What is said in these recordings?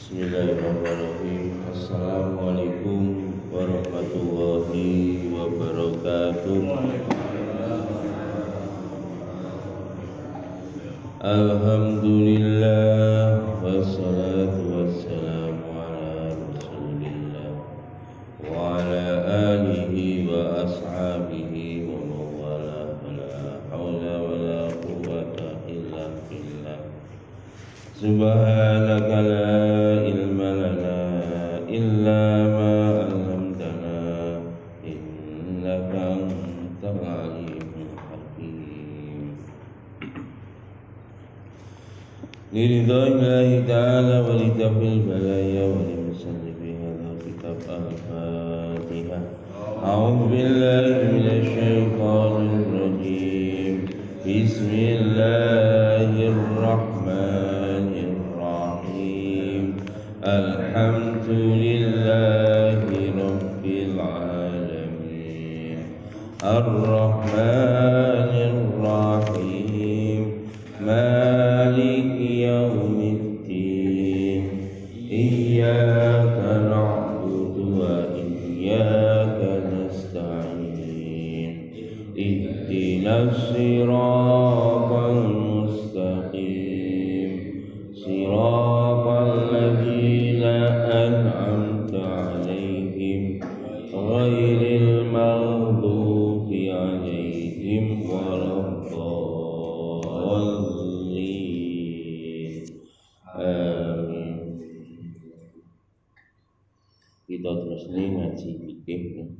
Bismillahirrahmanirrahim. Assalamualaikum warahmatullahi wabarakatuh. Alhamdulillah wassalatu wassalamu ala Rasulillah wa ala alihi wa ashabihi wa mawala la hawla wa la quwwata illa billah. Subhanaka la ilma lana illa ma 'allamtana innaka antal alimul hakim. Liridha'illahi ta'ala wa litafil balaya wa limusallifi hadha kitab al-fatihah. A'udhu billahi minasy syaithanir rajim. Bismillahirrahmanirrahim. Alhamdulillahi rabbil alamin. Ar-Rahmanir Rahim. Maliki yaumiddin. Iyyaka na'budu wa iyyaka nasta'in. Ihdinas siratal mustaqim. Siratal ladzina an'amta 'alaihim ghairil maghdubi 'alaihim waladdallin. Amin. Kita terus ngaji fikih.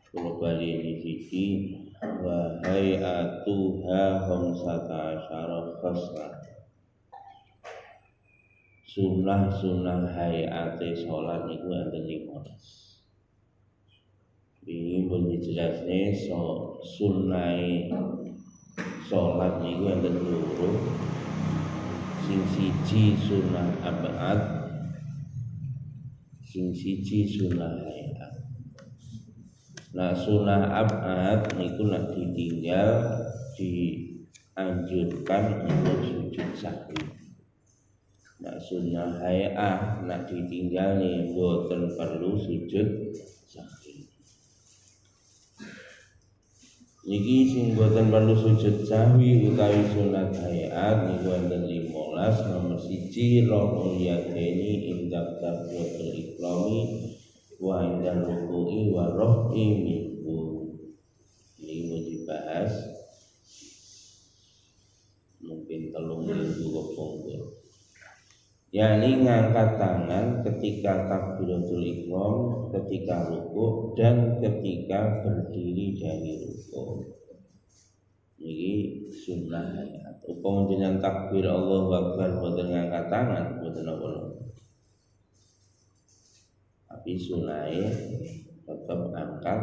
Kalau bali di sini wahai atuha khamsata asyara khoslah. Sunah hayate sholat niku enten 15. Ini pun dijelasne sunai sholat niku enten loro. Sing siji sunah abad, sing siji sunah hayat. Nah sunah abad niku nak ditinggal dianjurkan untuk sujud sahwi. Nah sunnah hayah nak ditinggal nih boten perlu sujud sahwi. Niki sing boten perlu sujud sahwi utawi sunat hayah niku wonten 15. Nomor 1 rohul yadaini indak takbiratul ikrami wa indak ruku'i wa roh'i minhu. Ini mau dibahas mungkin 3 minggu kepungkur. yakni ngangkat tangan ketika takbiratul ihram, ketika ruku' dan ketika berdiri dari ruku'. Ini sunnah hayat. Upama jenengan takbir Allahu Akbar boten ngangkat tangan, boten apa-apa. Tapi sunnah tetap angkat.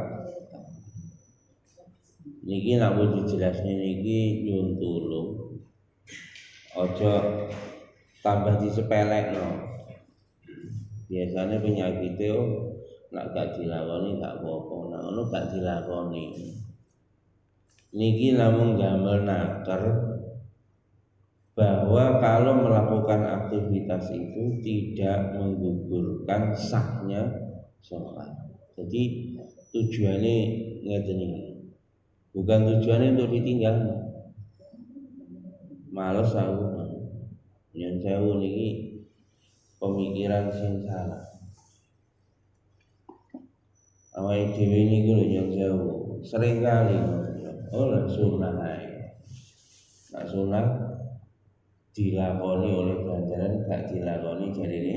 Niki nak dijelasne niki nyuwun tulung. Aja tambah disepelekno. Biasanya penyakitnya nak gak dilakoni gak apa-apa, nak ngono gak dilakoni. Niki namung gamel naker bahwa kalau melakukan aktivitas itu tidak menggugurkan sahnya sholat. Jadi tujuannya ngeten iki. Bukan tujuannya untuk ditinggal. Males aku. Yang jauh niki pemikiran sing salah. Awake dhewe niku lho yang jauh. Sering kali oleh sunnah ae. Nak sunnah dilakoni oleh ganjaran, gak dilakoni jarine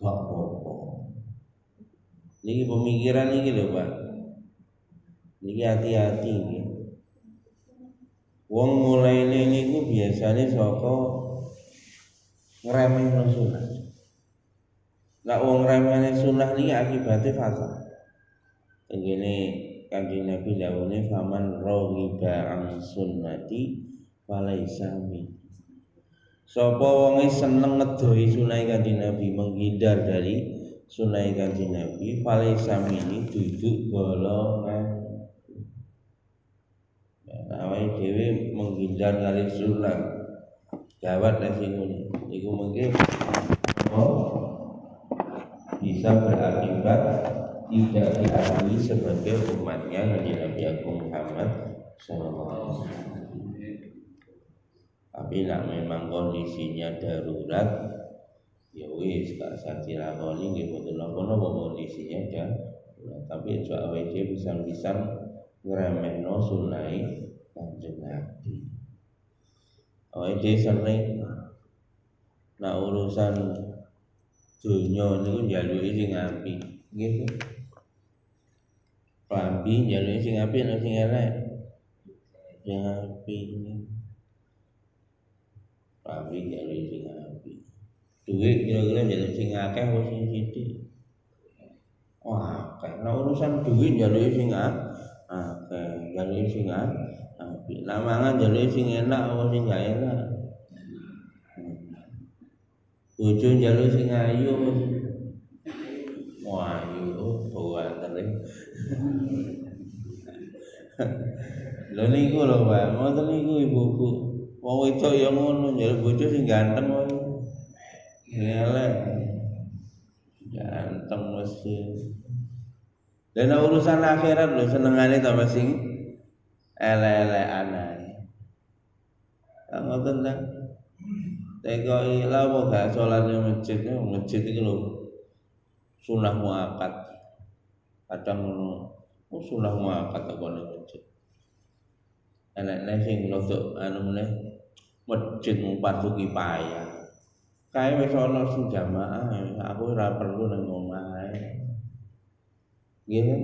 gak apa-apa. Niki pemikiran niki lho, Pak. Niki hati-hati niki. Wong mulaine niku biasane saka ngremehno sunah. Nek wong ngremehne sunah niki akibate fatal. Tengene Kanjeng Nabi dawuhe faman raghiba an sunnati falaisa min. Sapa wonge seneng ngedohi sunah Kanjeng Nabi, menghindar dari sunah Kanjeng Nabi, falaisa min dudu golongan. Awake dhewe menghindar dari sunah. Gawat nek sing ngene. Iku mengke bisa berakibat tidak diakui sebagai umatnya Nabi Agung Muhammad SAW. Tapi nak memang kondisinya darurat, ya wis gak usah dilakoni nggih mboten napa-napa kondisinya darurat. Tapi aja awake bisa ngremehno sunai Kanjeng Nabi. Awake sering nak urusan dunya niku njaluki sing apik. Nggih. Klambi njaluki sing apik nek sing elek. Sing apik. Klambi njaluki sing apik. Duit kira-kira njaluk sing akeh apa sing sithik? Wah, karena urusan duit njaluki sing akeh, njaluki sing apik. Lah mangan njaluki sing enak apa sing gak enak? Bojo njaluk sing ayu. Wah, ayu buatane. Lho niku lho, Pak. Ngoten niku ibu-ibu. Wong wedok ya ngono, njaluk bojo sing ganteng wae. Elek. Ganteng mesti. Dan urusan akhirat lho senengane tambah sing elek-elekan ae. Ngoten ta. Teko ila apa gak salat ning masjid iki lho. Sunah muakkad. Kadang ngono, sunah muakkad kok ning masjid. Enek sing rodok anu meneh masjid mung fardu kifayah. Kae wis ana sing jamaah, aku ora perlu nang omah ae. Nggih.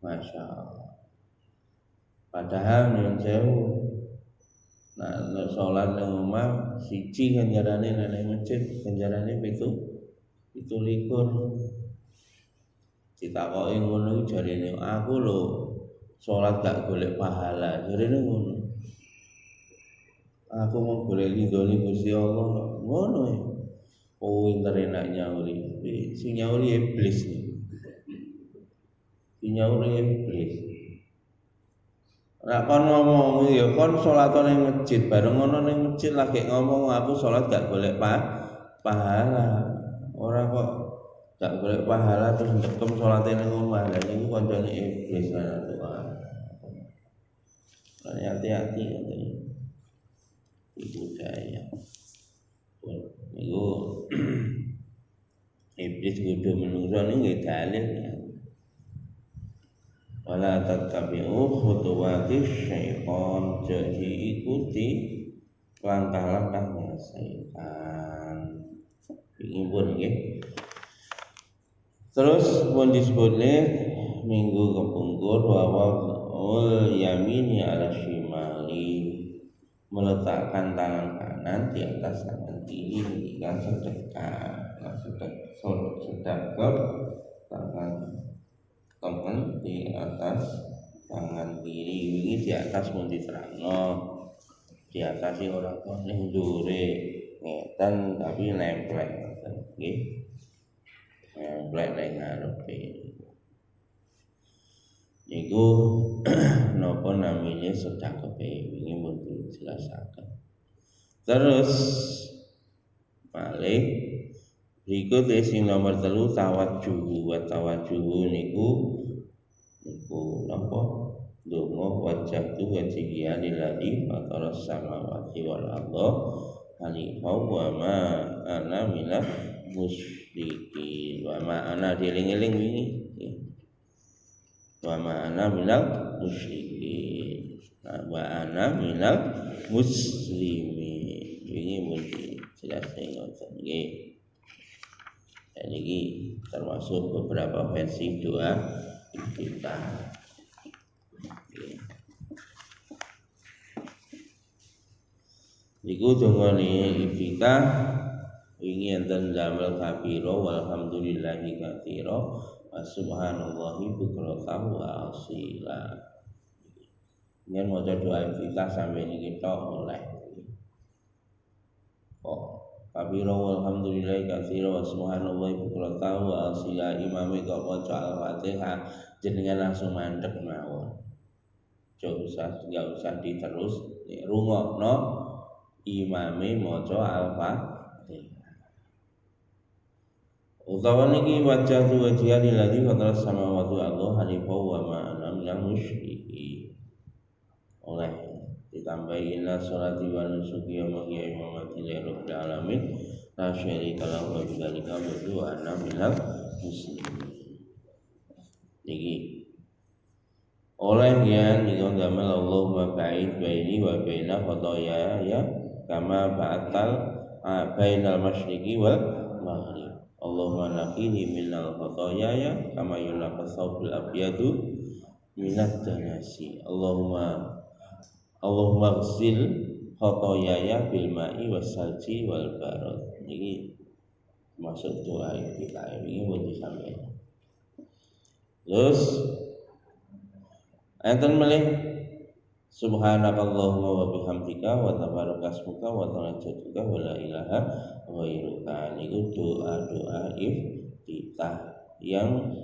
Masya Allah. Padahal nyuwun sewu. Nah, sholat nang omah siji ganjarane nang masjid, ganjarane 17. Ditakoki ngono jarine aku lho sholat gak golek pahala. Jarine ngono. Aku mau golek ridhone Gusti Allah. Ngono ya. Oh, pinter enak nyauri. Sing nyauri iblis nih. Sing nyauri iblis. Nek kon ngomong ya kon salat ning masjid, bareng ngono ning masjid lagi ngomong aku salat gak golek pahala. Ora kok gak golek pahala terus ndekem salate ning omah. Lah niku kancane iblis ana Tuhan. Hati-hati ngene. Iku daya. Niku iblis godho menungso niku nggih dalil ya. Wala tattabi'u khutuwatis syaitan, jadi ikuti langkah-langkahnya syaitan. Ini pun nggih. Terus pun disebutne minggu kepungkur bahwa yamini ala shimali, meletakkan tangan kanan di atas tangan kiri dengan sedekap, sedekap tangan teman di atas tangan kiri ini di atas pun diterangno, di atas sing ora ning ndure ngeten tapi nemplek ngoten nggih, nemplek ning ngarepe niku napa namine sedekape wingi mun dijelasaken. Terus malih berikut sing nomor 3 tawajuh niku napa donga wajhatu wajhiya lillahi fataras samawati wal ardh hanifan wa ma ana minal musyrikin. Wa ma ana dieling-eling wingi wa ma ana minal musyrikin, wa ana minal muslimin. Wingi mesti jelas ngoten nggih. Dan ini termasuk beberapa versi doa kita. Iku dongane kita wingi enten damel kabira walhamdulillahi katsira wa subhanallahi bukratan wa asila. Yen maca doa kita sampai niki tok oleh. Kabira walhamdulillahi katsira wa subhanallahi bukratan wa asila. Imame kok maca Al-Fatihah jenengan langsung mandeg mawon. Enggak usah diterus rungokno imame maca Al-Fatihah. Utawa niki wajah tu wajah lilladzi fatara samawati wal arda hanifan wa ma ana minal musyrikin. Oleh ditambahi inna sholati wa nusuki wa mahyaya wa mamati lillahi rabbil alamin la syarika lahu wa bidzalika umirtu wa ana minal muslimin. Niki oleh yang nikon damel Allahumma ba'id baini wa baina khotoya ya kama ba'atal bainal masyriqi wal maghrib. Allahumma naqini minal khotoya ya kama yunaqas thawbul abyadu minad danasi. Allahumma ghsil khotoyaya bil ma'i wassalji wal barad. Ini masuk doa kita ini mau disampaikan. Terus enten melih subhanakallahumma wa bihamdika wa tabarakasmuka wa ta'ala wa la ilaha ghairuka. Niku doa-doa iftitah yang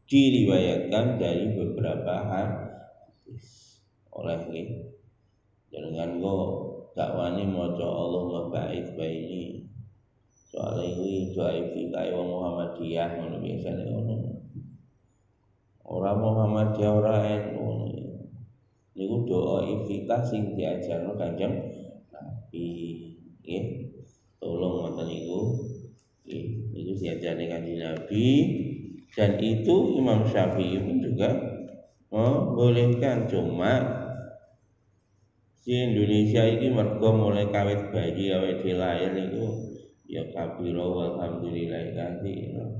diriwayatkan dari beberapa hadis oleh dengan dakwani maca Allahumma ba'id baini. Soale iki doa iftitah wong Muhammadiyah ngono biasane ngono. Ora Muhammadiyah ora NU. Niku doa iftitah sing diajarno Kanjeng Nabi. Nggih. Tolong ngoten niku. Nggih, niku diajarne Kanjeng Nabi dan itu Imam Syafi'i pun juga membolehkan, cuma di Indonesia ini mergo mulai kawit bayi awet lahir niku ya kabiro walhamdulillah ganti lah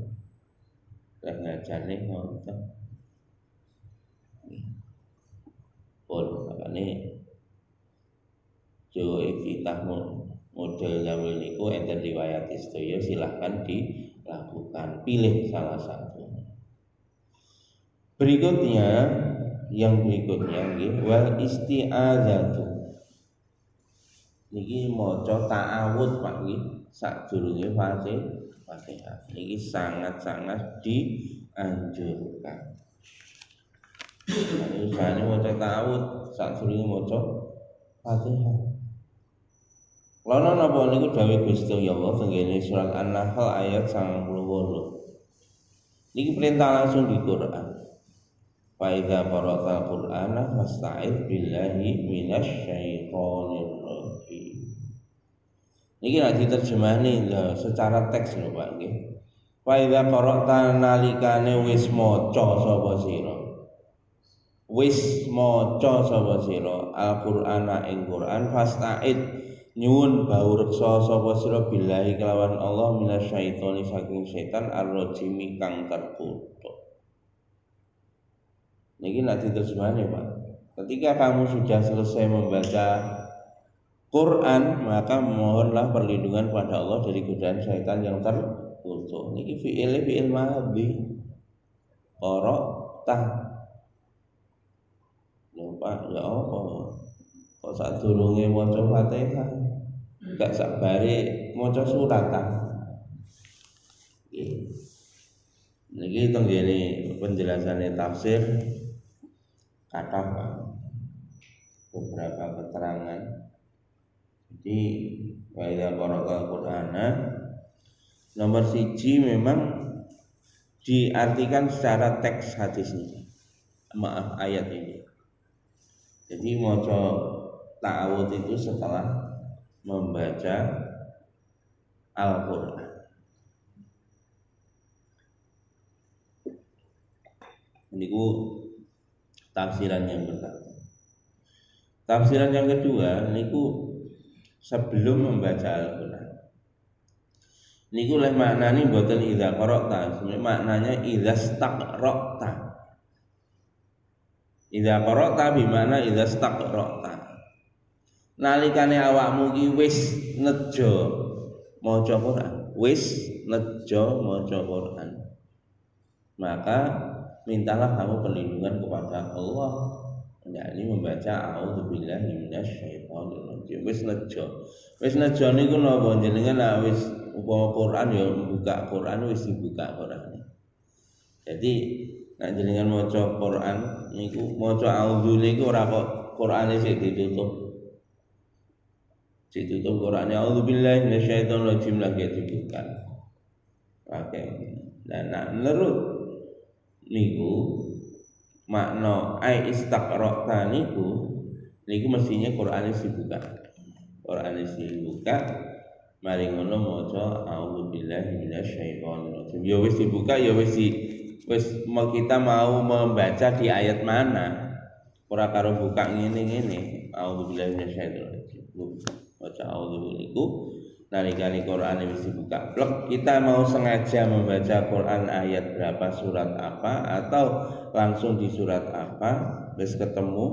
ngajarne ngoten. Pun makane jo iftitah model zamil niku enten riwayat sedaya silahkan dilakukan, pilih salah satu. Berikutnya nggih wal isti'adzatu. Niki maca ta'awudz Pak nggih sadurunge Fatihah. Niki sangat-sangat dianjurkan. Usahane maca ta'awudz sadurunge maca Fatihah. Lana napa niku dawuh Gusti Allah tenggene surat An-Nahl ayat 98. Niki perintah langsung di Quran. Fa idza qara'tal Qur'ana fasta'idz billahi minasyaitonir rajim. Niki nek diterjemahne secara teks lho Pak nggih. Fa idza qara'ta nalikane wis maca sapa sira. Wis maca sapa sira Al-Qur'ana ing Qur'an fasta'id nyuwun baureksa sapa sira billahi kelawan Allah minasyaitoni saking setan ar-rajim kang terkutuk. Niki nek diterjemahne Pak. Ketika kamu sudah selesai membaca Quran, maka mohonlah perlindungan pada Allah dari godaan syaitan yang terkutuk. Niki fi'il madhi. Qara'ta. Pak, ya apa? Kok sadurunge maca Fatihah gak sabare maca suratan. Nggih. Niki tenggene penjelasane tafsir kata beberapa keterangan. Jadi wa idza qara'al Qur'ana nomor 1 memang diartikan secara teks hadis ini. Maaf ayat ini. Jadi maca ta'awudz itu setelah membaca Al-Qur'an. Niku tafsiran yang pertama. Tafsiran yang kedua niku sebelum membaca Al-Qur'an. Niku leh maknane mboten idza qara'ta, sebenarnya maknanya idza staqra'ta. Idza qara'ta bi mana idza staqra'ta. Nalikane awakmu ki wis nejo maca Quran, wis nejo maca Quran. Maka mintalah kamu perlindungan kepada Allah, yakni membaca a'udzubillahi minasyaitonir rajim. Wis nejo niku napa jenengan nek wis upama Quran ya buka Quran wis dibuka Quran. Jadi nek jenengan maca Quran niku maca a'udzu niku ora kok Qurane sik ditutup. Ditutup Qur'ane auzubillahi minasyaitonir rajim lagi dibuka. Oke. Dan menurut niku makna ai istaqra'ta niku mestinya Qur'ane dibuka. Qur'ane dibuka mari ngono maca auzubillahi minasyaitonir rajim. Ya wis dibuka ya wis kita mau membaca di ayat mana. Ora karo buka ngene-ngene auzubillahi minasyaitonir rajim. Maca auzubillahi nalikane Quran wis dibuka plek kita mau sengaja membaca Quran ayat berapa surat apa atau langsung di surat apa wis ketemu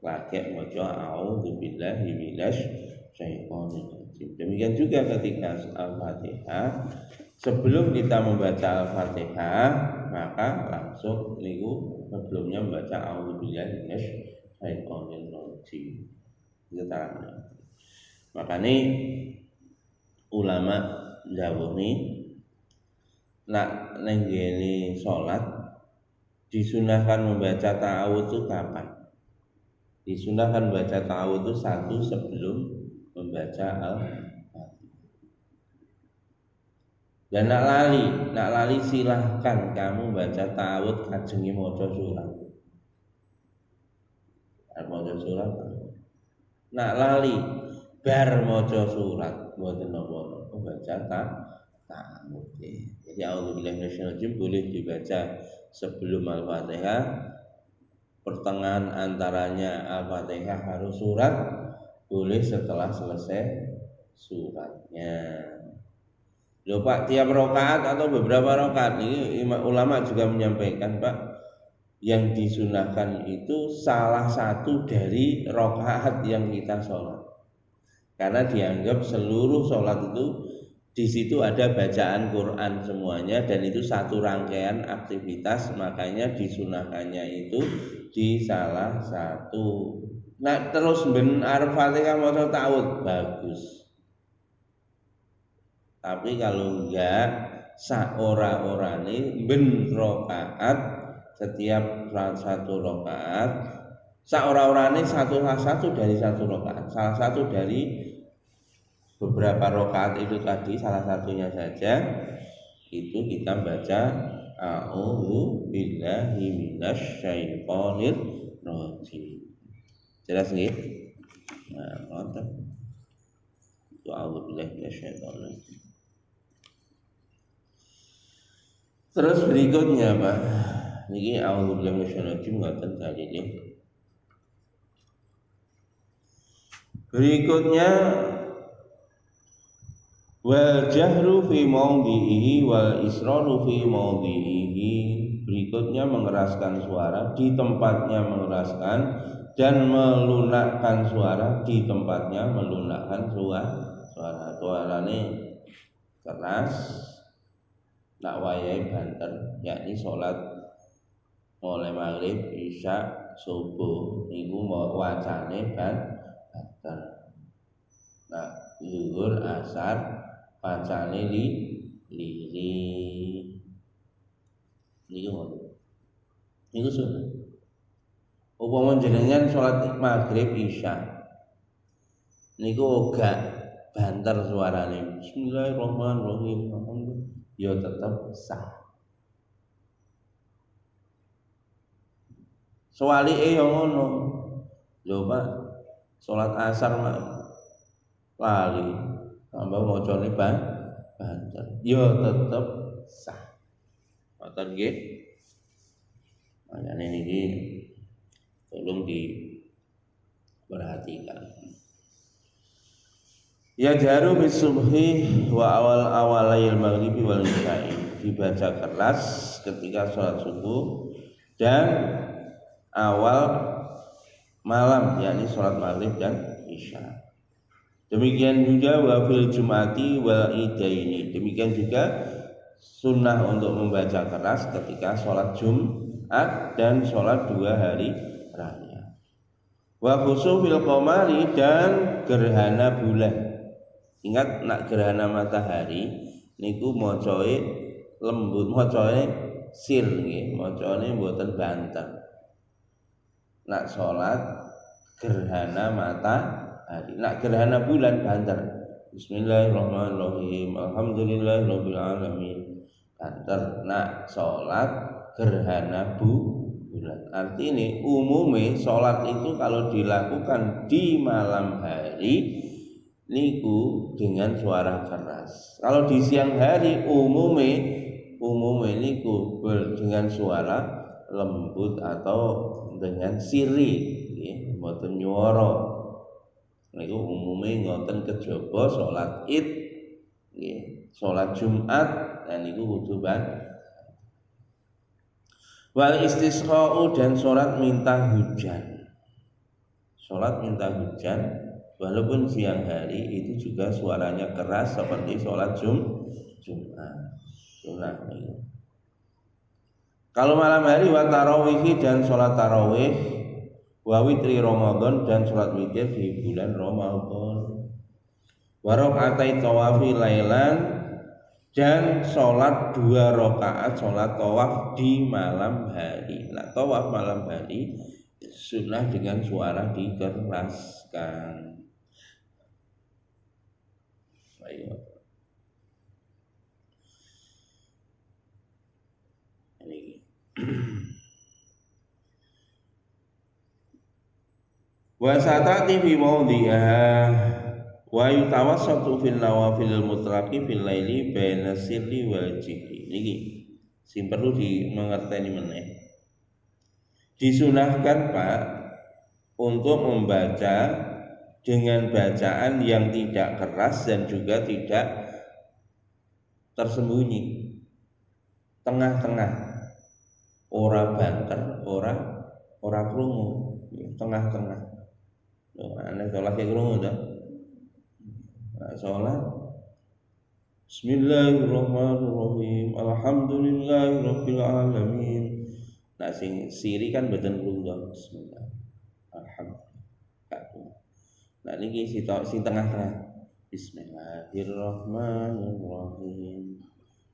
lagi maca auzubillahi minasyaitonir rajim. Demikian juga ketika Al-Fatihah sebelum kita membaca Al-Fatihah maka langsung niku sebelumnya membaca auzubillahi minasyaitonir rajim. Itu caranya. Makanya ulama jawab nih nak nenggeni sholat disunahkan membaca ta'awudz itu kapan? Disunahkan membaca ta'awudz itu satu sebelum membaca Al-Fatihah. Dan nak lali silahkan kamu baca ta'awudz kajengi maca surat. Maca surat. Nak lali bar maca surat mboten napa baca ta'awudz. Jadi auzubillahi minasyaitonir rajim boleh dibaca sebelum Al-Fatihah, pertengahan antaranya Al-Fatihah harus surat, boleh setelah selesai suratnya. Loh Pak, tiap rakaat atau beberapa rakaat ini ulama juga menyampaikan Pak, yang disunahkan itu salah satu dari rakaat yang kita sholat. Karena dianggap seluruh sholat itu di situ ada bacaan Quran semuanya dan itu satu rangkaian aktivitas, makanya disunahkannya itu di salah satu. Nah terus ben Al-Fatihah maca ta'awudz bagus. Tapi kalau enggak saora-orane ben rakaat setiap satu rakaat saora-orane salah satu dari satu rakaat, salah satu dari beberapa rakaat itu tadi salah satunya saja itu kita baca a'udzu billahi minasyaitonir rajim. Jelas nggih? Nah, ngoten. A'udzu billahi minasyaitonir rajim. Terus berikutnya Pak. Niki a'udzu billahi minasyaitonir rajim ngoten dalile. Berikutnya wal jahru fi maudhihi wal israru fi maudhihi. Berikutnya mengeraskan suara di tempatnya mengeraskan dan melunakkan suara di tempatnya melunakkan suara. Suarane keras nak wayahe banter, yakni salat mulai maghrib, isya, subuh niku wacane banter. Nah, zuhur, asar pacane lili niku sunah. Upama jenengan salat maghrib isya niku gak banter suarane bismillahirrahmanirrahim ya tetep sah. Soalike yo ngono. Lho Pak, salat asar lali tambah macane banter ya tetep sah. Ngoten nggih. Makane niki tolong diperhatikan. Ya jaru bis subhi wa awalail maghribi wal isya'i, dibaca keras ketika sholat subuh dan awal malam yakni sholat maghrib dan isya. Demikian juga wa fil jum'ati wal idaini, demikian juga sunnah untuk membaca keras ketika sholat Jumat dan sholat 2 hari raya. Wa khusufil qamari, dan gerhana bulan. Ingat nak gerhana matahari niku macae lembut, macae sir nggih, macane mboten banter. Nak salat gerhana matahari hari. Nak gerhana bulan banter. Bismillahirrahmanirrahim. Alhamdulillahirabbil alamin. Banter nak salat gerhana bulan. Artinya umumnya salat itu kalau dilakukan di malam hari niku dengan suara keras. Kalau di siang hari umumnya niku dengan suara lembut atau dengan siri, nggih, mboten nyuwara. Niku umumnya ngoten kejaba salat Id, nggih, salat Jumat, dan niku kudu wal istisqa'u dan salat minta hujan. Salat minta hujan walaupun siang hari itu juga suaranya keras seperti salat Jumat. Sunah ini. Kalau malam hari wa tarawih dan salat tarawih, wa witri Ramadan dan salat witir di bulan Ramadan. Wa rakaatai tawafi lailan dan sholat 2 rakaat sholat tawaf di malam hari. Nah, tawaf malam hari sunnah dengan suara dikeraskan. Ayo. Ini. Wa satati fi mawdhi'ah wa yutawassatu fil nawafil mutlaqi fil laili baina sirri wal jihri. Niki sing perlu dimengerteni meneh. Disunahkan Pak untuk membaca dengan bacaan yang tidak keras dan juga tidak tersembunyi, tengah-tengah, ora banter, ora krungu, tengah-tengah. Ana salat krungu ta? Salat Bismillahirrahmanirrahim. Alhamdulillahirabbil alamin. Nah sing siri kan mboten krungu. Bismillah. Alhamdulillah. Nah niki sing tengah-tengah. Bismillahirrahmanirrahim.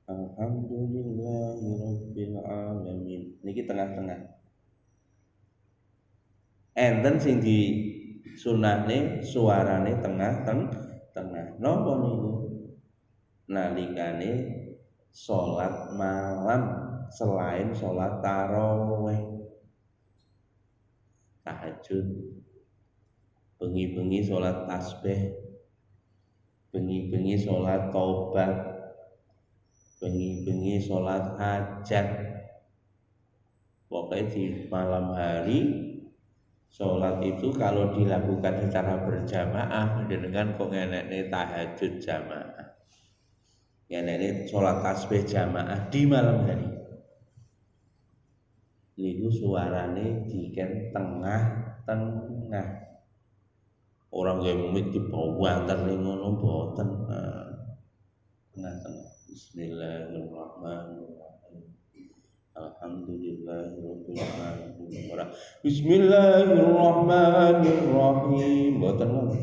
Alhamdulillahirabbil alamin. Niki tengah-tengah. Enten sing di sunahne suarane tengah-tengah. Napa niku? Nalikane salat malam selain salat tarawih, tahajud, bengi-bengi salat tasbih, bengi-bengi salat taubat, bengi-bengi salat hajat. Pokoknya di malam hari sholat itu kalau dilakukan secara berjamaah dengan kok ngenekne tahajud jamaah, ngenekne sholat tasbih jamaah di malam hari. Niku suarane diken tengah-tengah. Orang yang mic di bawah antar ngono mboten. Tengah-tengah. Bismillahirrahmanirrahim. Alhamdulillahirabbil alamin. Bismillahirrahmanirrahim. Mboten ngono.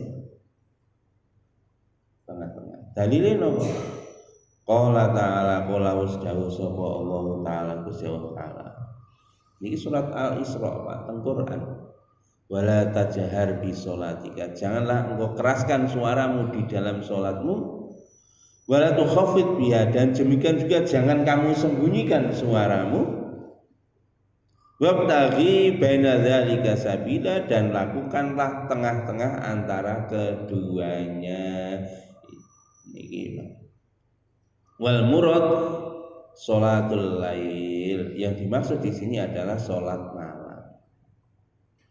Tengah-tengah. Dalile napa? Qala ta'ala qala wasdawu sapa Allah taala Gusti Allah taala. Niki surat Al-Isra Pak, teng Quran. Wala tajhar bi sholatika. Janganlah engkau keraskan suaramu di dalam salatmu. Wala tukhaffid biha, dan demikian juga jangan kamu sembunyikan suaramu. Wabtaghi baina dzalika sabila, dan lakukanlah tengah-tengah antara keduanya. Niki wal murad sholatul lail, yang dimaksud di sini adalah sholat malam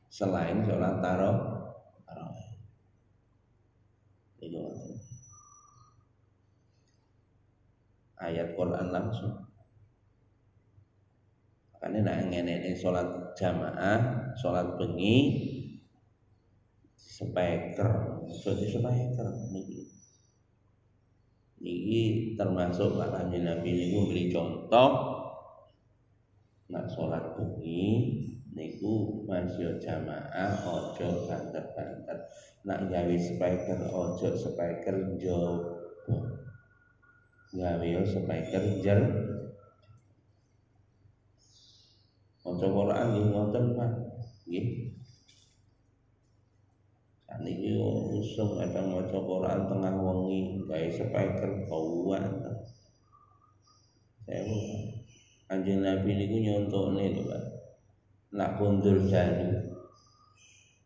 selain sholat tarawih. Ayat Quran langsung. Makanya nak ngene sholat jamaah, sholat bengi, speaker, jadi speaker niki termasuk Pak Kanjeng Nabi niku beri contoh. Nak sholat bengi niku masih jamaah, ojo banter-banter. Nak gawe speaker, ojo speaker jowo. Gawe speaker jer. Maca Quran nggih ngoten Pak. Nggih. Saniki usum kadang maca Quran tengah wengi gawe speaker bauan. Sewu. Kanjeng Nabi niku nyontokne lho, Pak. Nak kondur dalu.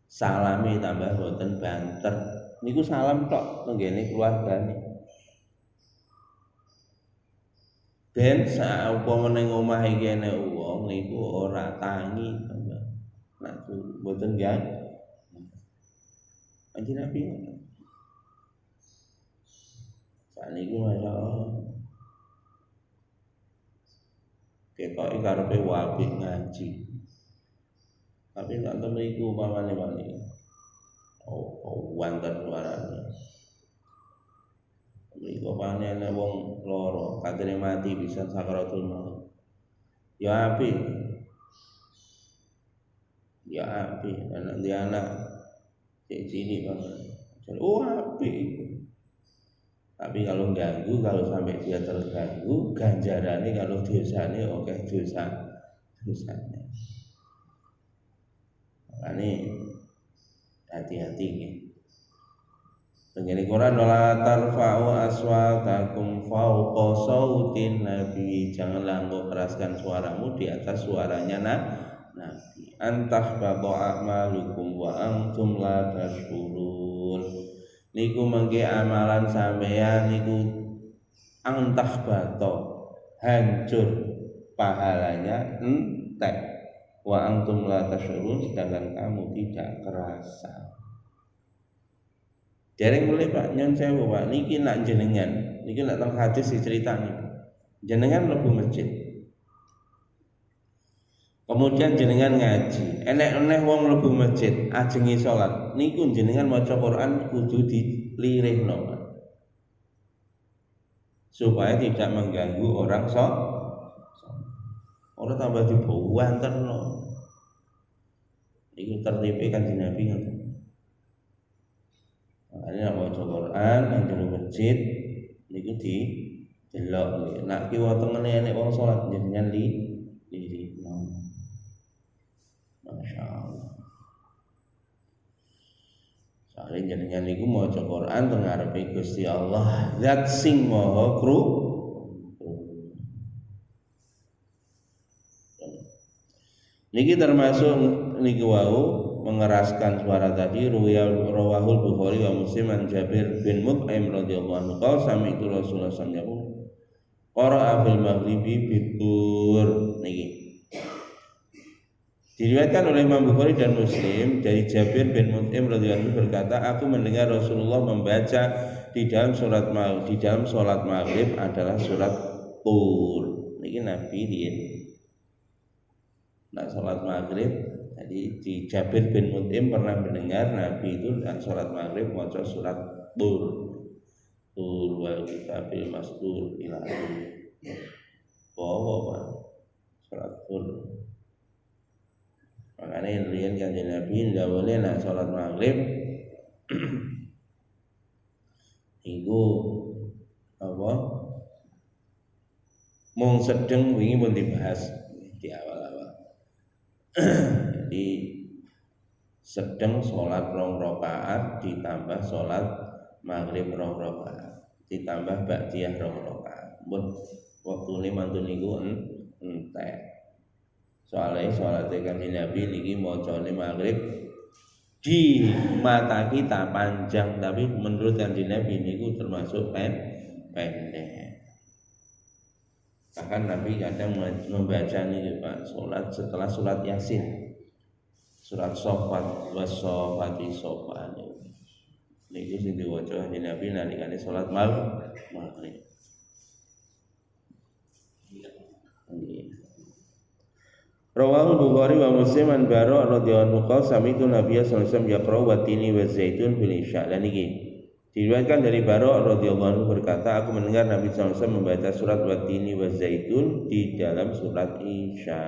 Salami tambah boten banter. Niku salam tok tenggene keluargane. Ben saumpama ning omah iki ana wong niku ora tangi tambah. Nak boten gang. Kanjeng Nabi ngoten. Saniki masyaallah. Ketoke karepe apik ngaji. Tapi tak temen iku upamane wali. Wanten suarane. Iku upamane ana wong loro, katene mati bisa sakaratul maut. Ya apik. Ya apik, anak dia anak cilik banget. Oh apik itu. Tapi kalau ganggu, kalau sampai dia terganggu, ganjarannya kalau dosanya oke dosanya. Makanya hati-hati nih. Begini Quran wala tarfa'u aswatakum fawqa sautin nabi, janganlah engkau keraskan suaramu di atas suaranya Nabi. Antah baqo a'malukum wa antum la tashkurun. Niku mengke amalan sampeyan niku antah bato hancur pahalanya entek wa antum la tashurun, sedangkan kamu tidak kerasa. Dereng mulai Pak nyon sewu Pak niki nak jenengan niki nak teng hadis diceritani jenengan mlebu masjid kemudian jenengan ngaji enek-enek wong mlebu masjid ajengi salat niku jenengan maca Quran kudu dilirihno supaya tidak mengganggu orang orang tambah dibuanterno. Iku tertipe Kanjeng Nabi ngoten. Makanya maca Quran nang jero masjid niku delok nek kiwa tengene enek wong salat jenengan lirihno. Masyaallah. Soale jenengan niku maca Quran teng ngarepe Gusti Allah, zat sing maha niki termasuk niki wau mengeraskan suara tadi. Rawahul Bukhari wa Muslim an Jabir bin Mut'im radhiyallahu anhu qala sami'tu Rasulullah sallallahu alaihi wasallam qara'a fil maghribi bitur. Niki diriwayatkan oleh Imam Bukhari dan Muslim dari Jabir bin Mut'im radhiyallahu anhu berkata, aku mendengar Rasulullah membaca di dalam salat maghrib adalah surat Tur. Niki Nabi riyen nak salat maghrib, jadi di Jabir bin Mut'im pernah mendengar Nabi itu nak salat maghrib maca surat Tur wal kitabil mastur ila Pak surat Tur. Makanya riyen Kanjeng Nabi ndawuhne nak salat maghrib iku apa mung sedeng wingi pun dibahas di awal-awal. Jadi sedang sholat 2 rakaat ditambah sholat maghrib 2 rakaat ditambah ba'diyah 2 rakaat. Mun waktune mantun niku entek. Soalnya sholat Kanjeng Nabi niki macane maghrib di mata kita panjang, tapi menurut Kanjeng Nabi niku termasuk pendek. Bahkan Nabi kadang membaca nih Pak sholat setelah sholat Yasin, surat Shofat wasofati sofan. Niku sing diwaca Nabi nalikane sholat maghrib. Rawahul Bukhari wa Muslim an Bara radhiyallahu anhu sami'tu Nabiy sallallahu alaihi wasallam yaqra'u wa tini wa zaitun bil isya. Dan iki diriwayatkan dari Bara radhiyallahu anhu berkata, aku mendengar Nabi sallallahu alaihi wasallam membaca surat wa tini wa zaitun di dalam surat Isya.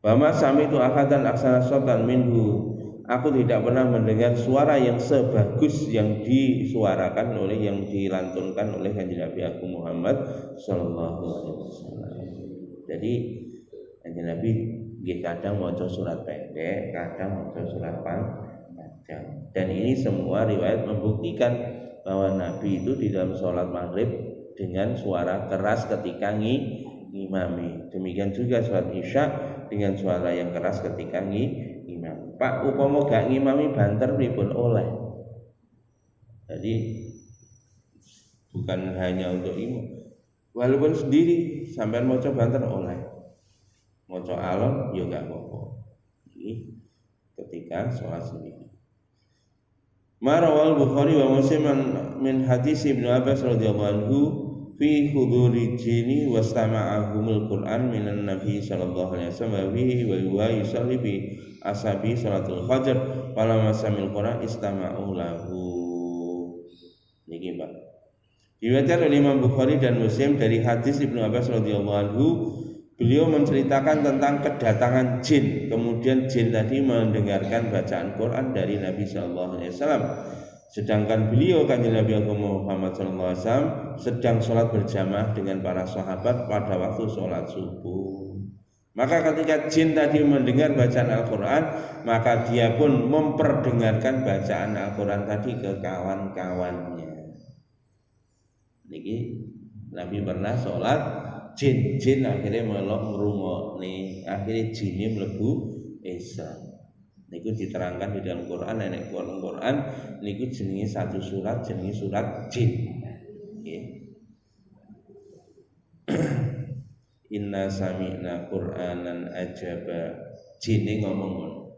Wa ma sami'tu ahadan aksana shatan minhu. Aku tidak pernah mendengar suara yang sebagus yang disuarakan oleh yang dilantunkan oleh Kanjeng Nabi Agung Muhammad sallallahu alaihi wasallam. Jadi Kanjeng Nabi nggih kadang maca surat pendek, kadang maca surat panjang. Dan ini semua riwayat membuktikan bahwa Nabi itu di dalam sholat maghrib dengan suara keras ketika ngimami. Demikian juga sholat isya dengan suara yang keras ketika ngimami. Pak upama gak ngimami banter pripun oleh. Jadi bukan hanya untuk imam, walaupun sendiri sampai mau coba banter oleh, mau coba alon ya gak apa-apa. Ini ketika sholat sendiri. Marawal Bukhari wa Muslim min hadis Ibnu Abbas radhiyallahu anhu fi huduri jini wastama'ahumul Qur'an minan Nabi sallallahu alaihi wasallam wa huwa yusalli bi ashabi salatul fajr falamma samil Qur'an istama'u lahu. Niki Pak. Diriwayatkan oleh Imam Bukhari dan Muslim dari hadis Ibnu Abbas radhiyallahu anhu, beliau menceritakan tentang kedatangan jin. Kemudian jin tadi mendengarkan bacaan Quran dari Nabi sallallahu alaihi wasallam. Sedangkan beliau kanjeng Nabi Muhammad sallallahu alaihi wasallam sedang sholat berjamaah dengan para sahabat pada waktu sholat subuh. Maka ketika jin tadi mendengar bacaan Al-Quran, maka dia pun memperdengarkan bacaan Al-Quran tadi ke kawan-kawannya. Niki Nabi pernah sholat, jin akhirnya melok ngrungokne, akhirnya jinnya mlebu Islam. Niku diterangkan di dalam Quran, nek Quran niku jenenge satu surat, jenenge surat jin. Nggih. Inna sami'na Qur'anan ajaba. Jin ngomong,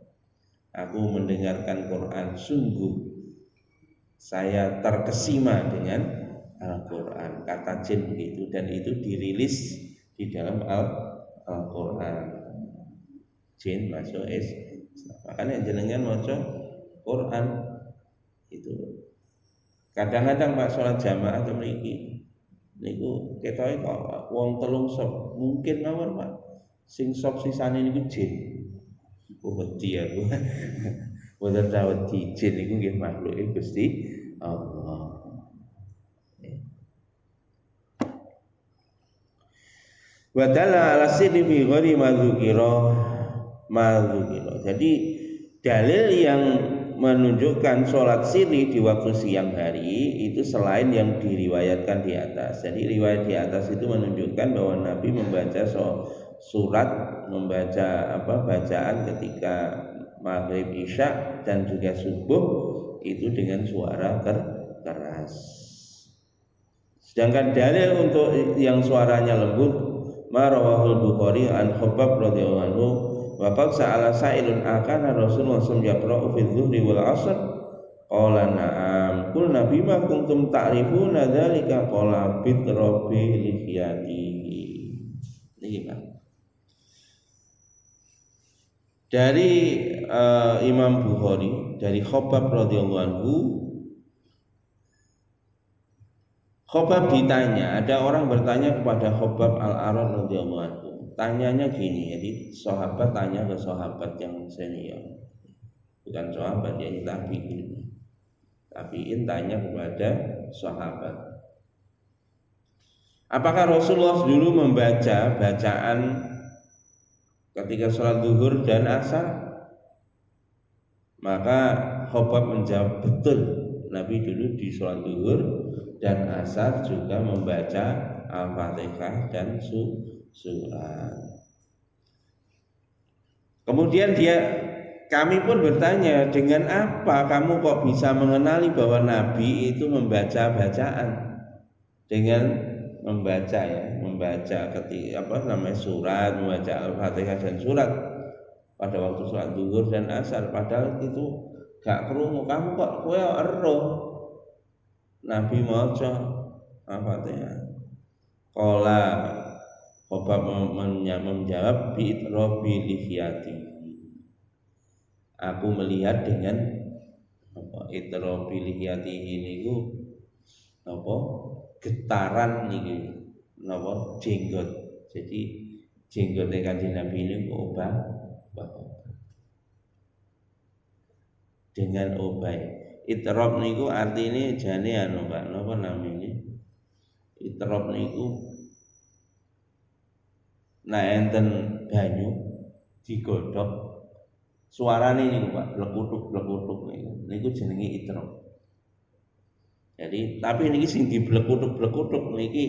aku mendengarkan Quran, sungguh saya terkesima dengan Al-Quran, kata jin begitu, dan itu dirilis di dalam Al-Quran. Jin masuk Islam. Makanya jenengan maca Quran itu. Kadang-kadang Pak sholat jamaah atau mriki niku ketoke kok wong telung sop, mungkin mawon Pak. Sing sop sisane niku jin. Wedi aku. Boten wedi jin niku nggih makhluke Gusti Allah. Wadalla ala sini fi ghairi madzukira. Jadi dalil yang menunjukkan sholat sirri di waktu siang hari itu selain yang diriwayatkan di atas. Jadi riwayat di atas itu menunjukkan bahwa Nabi membaca surat, membaca bacaan ketika maghrib isya dan juga subuh itu dengan suara keras. Sedangkan dalil untuk yang suaranya lembut, marawahul Bukhari an Khabbab radhiyallahu anhu wa qad sa'ala sa'ilun akana Rasulullah sallallahu yaqra'u fi dhuhri wal 'ashr qala na'am qulna bima kuntum ta'rifuna dzalika qala bi rabbi lihiyatihi. Niki Pak. Dari Imam Bukhari dari Khabbab radhiyallahu anhu, Khabbab ditanya, ada orang bertanya kepada Khabbab al-Arad radhiyallahu anhu. Tanyanya gini, jadi sahabat tanya ke sahabat yang senior, bukan sahabat yang tabi'in. Tabi'in tanya kepada sahabat, apakah Rasulullah dulu membaca bacaan ketika sholat zuhur dan asar? Maka Khabbab menjawab, betul, Nabi dulu di sholat zuhur dan asar juga membaca Al-Fatihah dan surat. Kemudian kami pun bertanya, dengan apa kamu kok bisa mengenali bahwa Nabi itu membaca bacaan? Dengan membaca ketika surat, membaca Al-Fatihah dan surat pada waktu sholat zuhur dan asar, padahal itu gak krungu. Kamu kok kowe ero Nabi maca Al-Fatihah? Qala Khabbab menjawab bi rabbi lihiyati. Aku melihat dengan itrabi lihiyati niku getaran niki jenggot. Jadi jenggotnya Kanjeng Nabi ini obah dengan obah. Itrab niku artine jane Pak, napa namine? Itrab niku nek enten banyu digodhog Suarane niku Pak, blekutuk niku jenenge itraq. Jadi tapi niki sing diblekutuk-blekutuk niki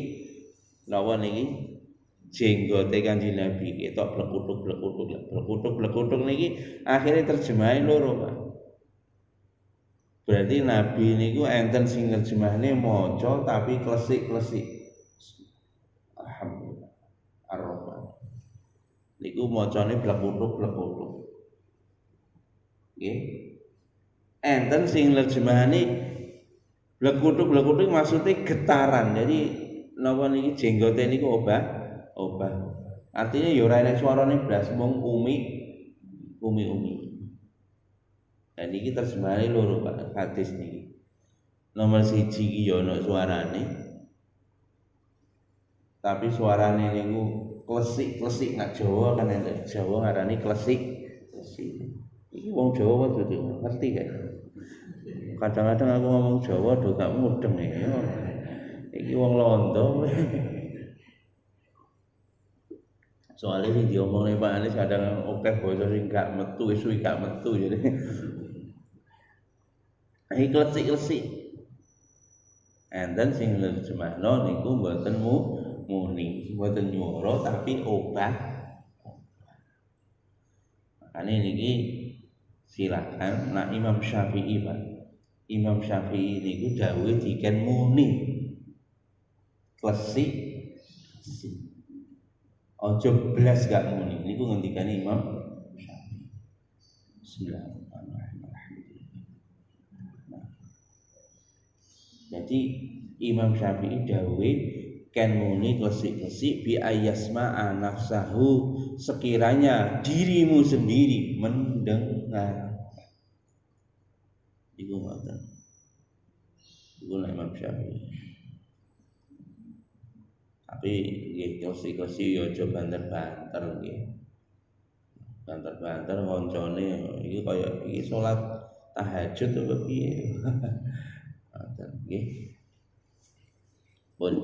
napa niki jenggote Kanjeng Nabi ketok blekutuk niki akhirnya terjemahe loro Pak. Berarti Nabi niku enten sing terjemahane maca tapi klesik-klesik. Alhamdulillah. Ar-Rahman. Niku macane blekutuk. Nggih. Enten sing terjemahane blekutuk maksudnya getaran. Jadi napa niki jenggote niku obah. Artinya ya ora enek suarane blas mung umi. Dan niki terjemahane loro Pak hadis niki. Nomor 1 iki ya ana suarane. Tapi suarane niku klesik nak Jawa kan enek Jawa ngarani klesik. Iki wong Jawa dudu ngerti gak? Kadang-kadang aku ngomong Jawa do gak mudeng ya. Iki wong Londo. Soalnya sing diomongne Pak Anies kadang akeh basa sing gak metu, isu gak metu jadi. Iki klesik. Enten sing terjemahno niku mboten muni, mboten nyuara tapi obah. Makane niki silakan nak Imam Syafi'i Pak. Imam Syafi'i niku dawuhe diken muni. Klesik. Ojo blas gak muni. Niku ngendikane Imam Syafi'i. Bismillahirrahmanirrahim. Jadi Imam Syafi'i dawuhe ken muni klesik-klesik bi ayyasma nafsahu sekiranya dirimu sendiri mendengar. Iku ngoten. Iku Imam Syafi'i. Tapi nggih klesik-klesik ya aja banter-banter nggih. Banter-banter koncone iki kaya iki salat tahajud apa piye. Ngoten nggih. Pun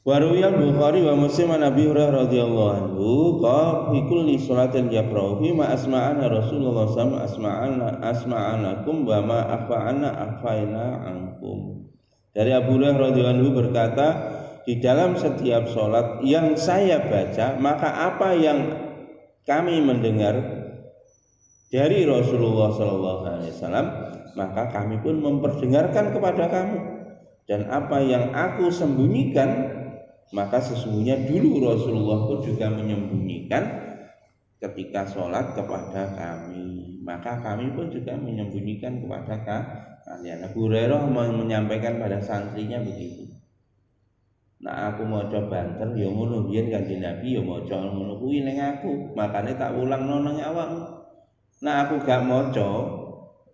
Waruya Bukhari wa Muslim an Abi Hurairah radhiyallahu anhu qala fi kulli salatin yaqra'u fi ma asma'ana Rasulullah sallallahu asma'anakum wa ma afaina ankum. Dari Abu Hurairah radhiyallahu anhu berkata, di dalam setiap salat yang saya baca, maka apa yang kami mendengar dari Rasulullah sallallahu alaihi wasallam, maka kami pun memperdengarkan kepada kamu. Dan apa yang aku sembunyikan, maka sesungguhnya dulu Rasulullah pun juga menyembunyikan ketika sholat kepada kami. Maka kami pun juga menyembunyikan kepada kalian. Abu Hurairah menyampaikan pada santrinya begitu. Nah aku mau coba banter, ya ngono biyen Kanjeng Nabi ya maca ngono kuwi ning aku. Makane tak ulangno nang awakmu. Nah aku gak maca,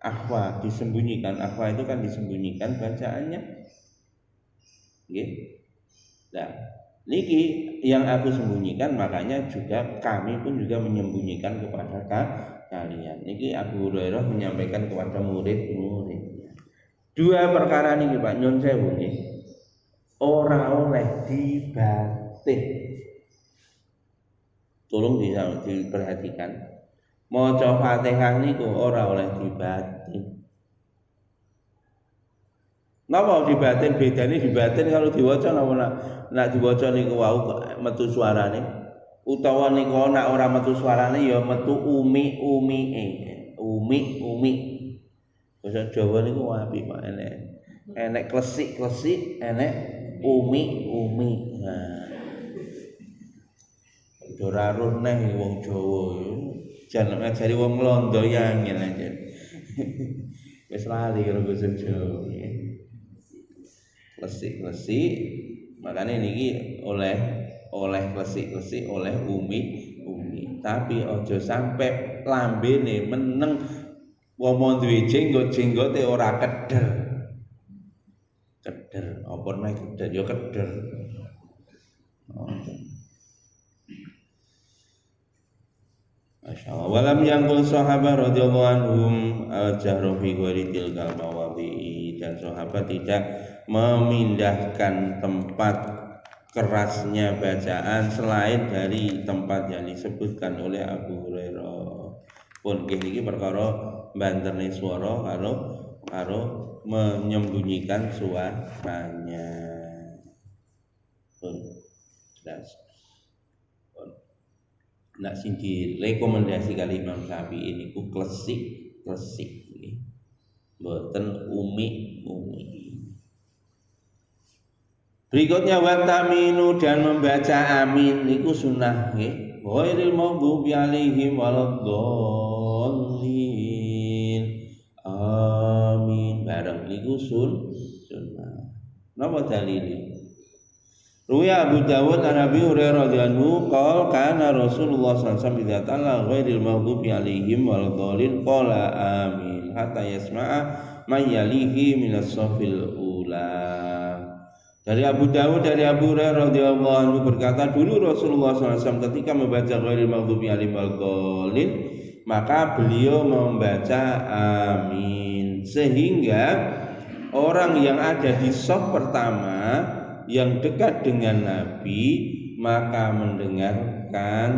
akhwa disembunyikan. Akhwa itu kan disembunyikan bacaannya. Nggih. Nah, niki yang aku sembunyikan, makanya juga kami pun juga menyembunyikan kepada kalian. Niki Abu Hurairah menyampaikan kepada murid-muridnya. Dua perkara niki Pak nyun sewu nggih. Ora oleh dibatin. Tolong diperhatikan. Maca Fatihah niku ora oleh dibatin. Napa dibatin bedane dibatin kalau diwaca napa nak diwaca niku wau metu suarane utawa niku nek ora metu suarane ya metu umi. Basa Jawa niku apik Pak enek klesik-klesik, enek umi. Nah. Ora runeh wong Jawa jan ngajari wong Londo ya angel aja. Wis lali karo basa Jawa. Klesik-klesik, makanya niki oleh klesik-klesik, oleh umi. Tapi ojo sampai lambene meneng wong duwe jenggot-jenggote ora keder. Apa nek keder ya keder. Masyaallah. Walam yangkul sahabat radhiyallahu anhum al-jahru fi ghairi tilkal mawadhi, dan sahabat tidak memindahkan tempat kerasnya bacaan selain dari tempat yang disebutkan oleh Abu Hurairah. Pun niki perkara banterne swara karo menyembunyikan suaranya. Pun jelas. Nak sing direkomendasi kali Imam Syafi'i niku klesik nggih. Mboten umi. Berikutnya wa taminu dan membaca amin niku sunah nggih. Ghairil maghdubi alaihim waladdallin. Amin bareng niku sunnah. Napa dalile? Ruya Abu Dawud an Abi Hurairah radhiyallahu anhu kana Rasulullah sallallahu alaihi wasallam idza tala ghairil maghdubi alaihim waladdallin qala amin hatta yasma'a man yalihi minas safil ula. Dari Abu Dawud dari Abu Hurairah radhiyallahu anhu berkata, dulu Rasulullah SAW ketika membaca ghairil maghdubi alaihim waladdallin maka beliau membaca amin sehingga orang yang ada di shaf pertama yang dekat dengan Nabi maka mendengarkan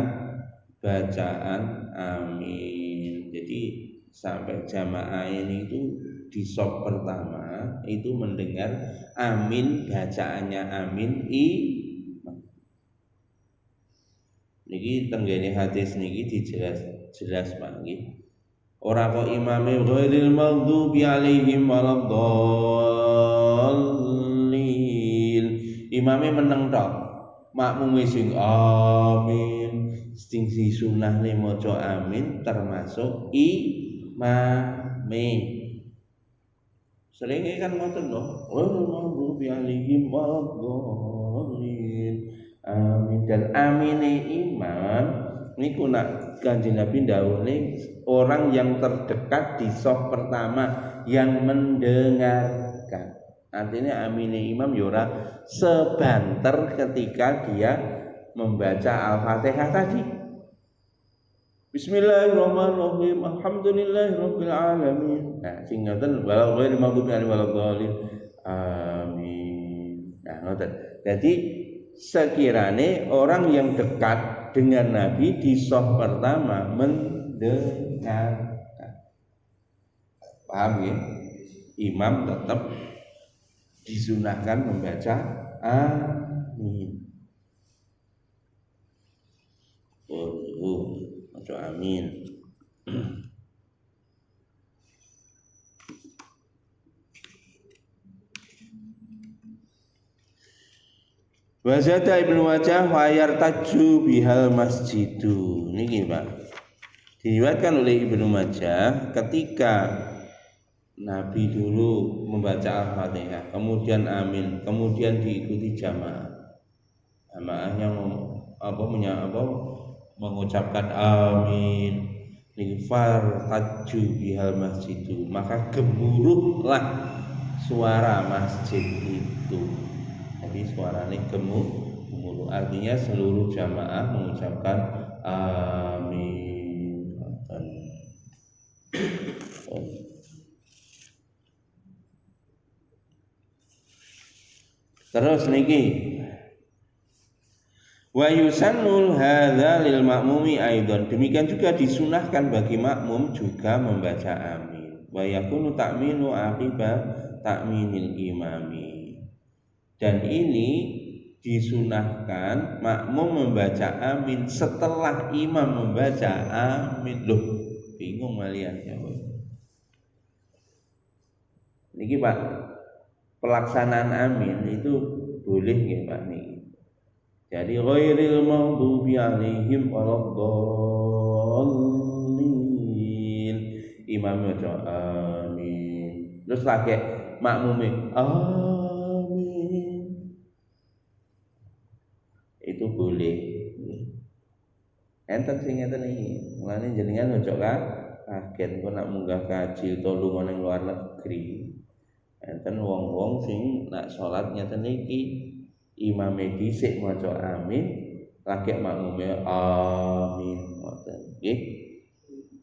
bacaan amin. Jadi sampai jamaah ini itu di shaf pertama itu mendengar amin, bacaannya amin niki tenggene hadis niki dijelas Pak nggih. Ora kok imame ghairil maghdubi alaihim waladdallin. Imame meneng tok. Makmume sing amin, sing sunahne maca amin termasuk imame. Seringe kan ngoten lho. Ghairil maghdubi alaihim waladdallin. Amin dan amine imam niku nak Kanjeng Nabi ndhawuhne orang yang terdekat di shaf pertama yang mendengarkan. Artinya amine imam ya ora sebanter ketika dia membaca Al-Fatihah tadi. Bismillahirrahmanirrahim. Alhamdulillahirabbil alamin. Nah, sing ngoten wala ghairil maghdubi alaihim waladdallin. Amin. Nah, ngoten. Jadi sekiranya orang yang dekat dengan Nabi di shaf pertama mendengarkan. Paham ya? Imam tetap disunahkan membaca amin. Baca amin. Wazada Ibnu Majah wa yartaju bihal masjidu. Niki Pak. Diriwayatkan oleh Ibnu Majah ketika Nabi dulu membaca Al-Fatihah, kemudian amin, kemudian diikuti jamaah. Jamaahnya mengucapkan amin. Nifar taju bihal masjidu, maka gemuruhlah suara masjid itu. Jadi suaranya gemuruh, artinya seluruh jamaah mengucapkan amin. Terus niki wa yusannul hadza lil ma'mumi aidan. Demikian juga disunahkan bagi makmum juga membaca amin. Wa yakunu ta'minu aqiba ta'minil imami. Dan ini disunahkan makmum membaca amin setelah imam membaca amin. Loh, bingung malian ya. Niki Pak, pelaksanaan amin itu boleh nggih Pak niki. Jadi ghairil maghdubi alaihim waladdallin. Imam maca amin. Terus lagi makmume amin. Itu boleh. Enten sing ngeten iki. Mulane jenengan ojo kaget kok nak munggah kaji utawa lunga ning luar negeri. Enten wong-wong sing nak salat ngeten iki imame dhisik maca amin, lagi makmume amin ngoten nggih.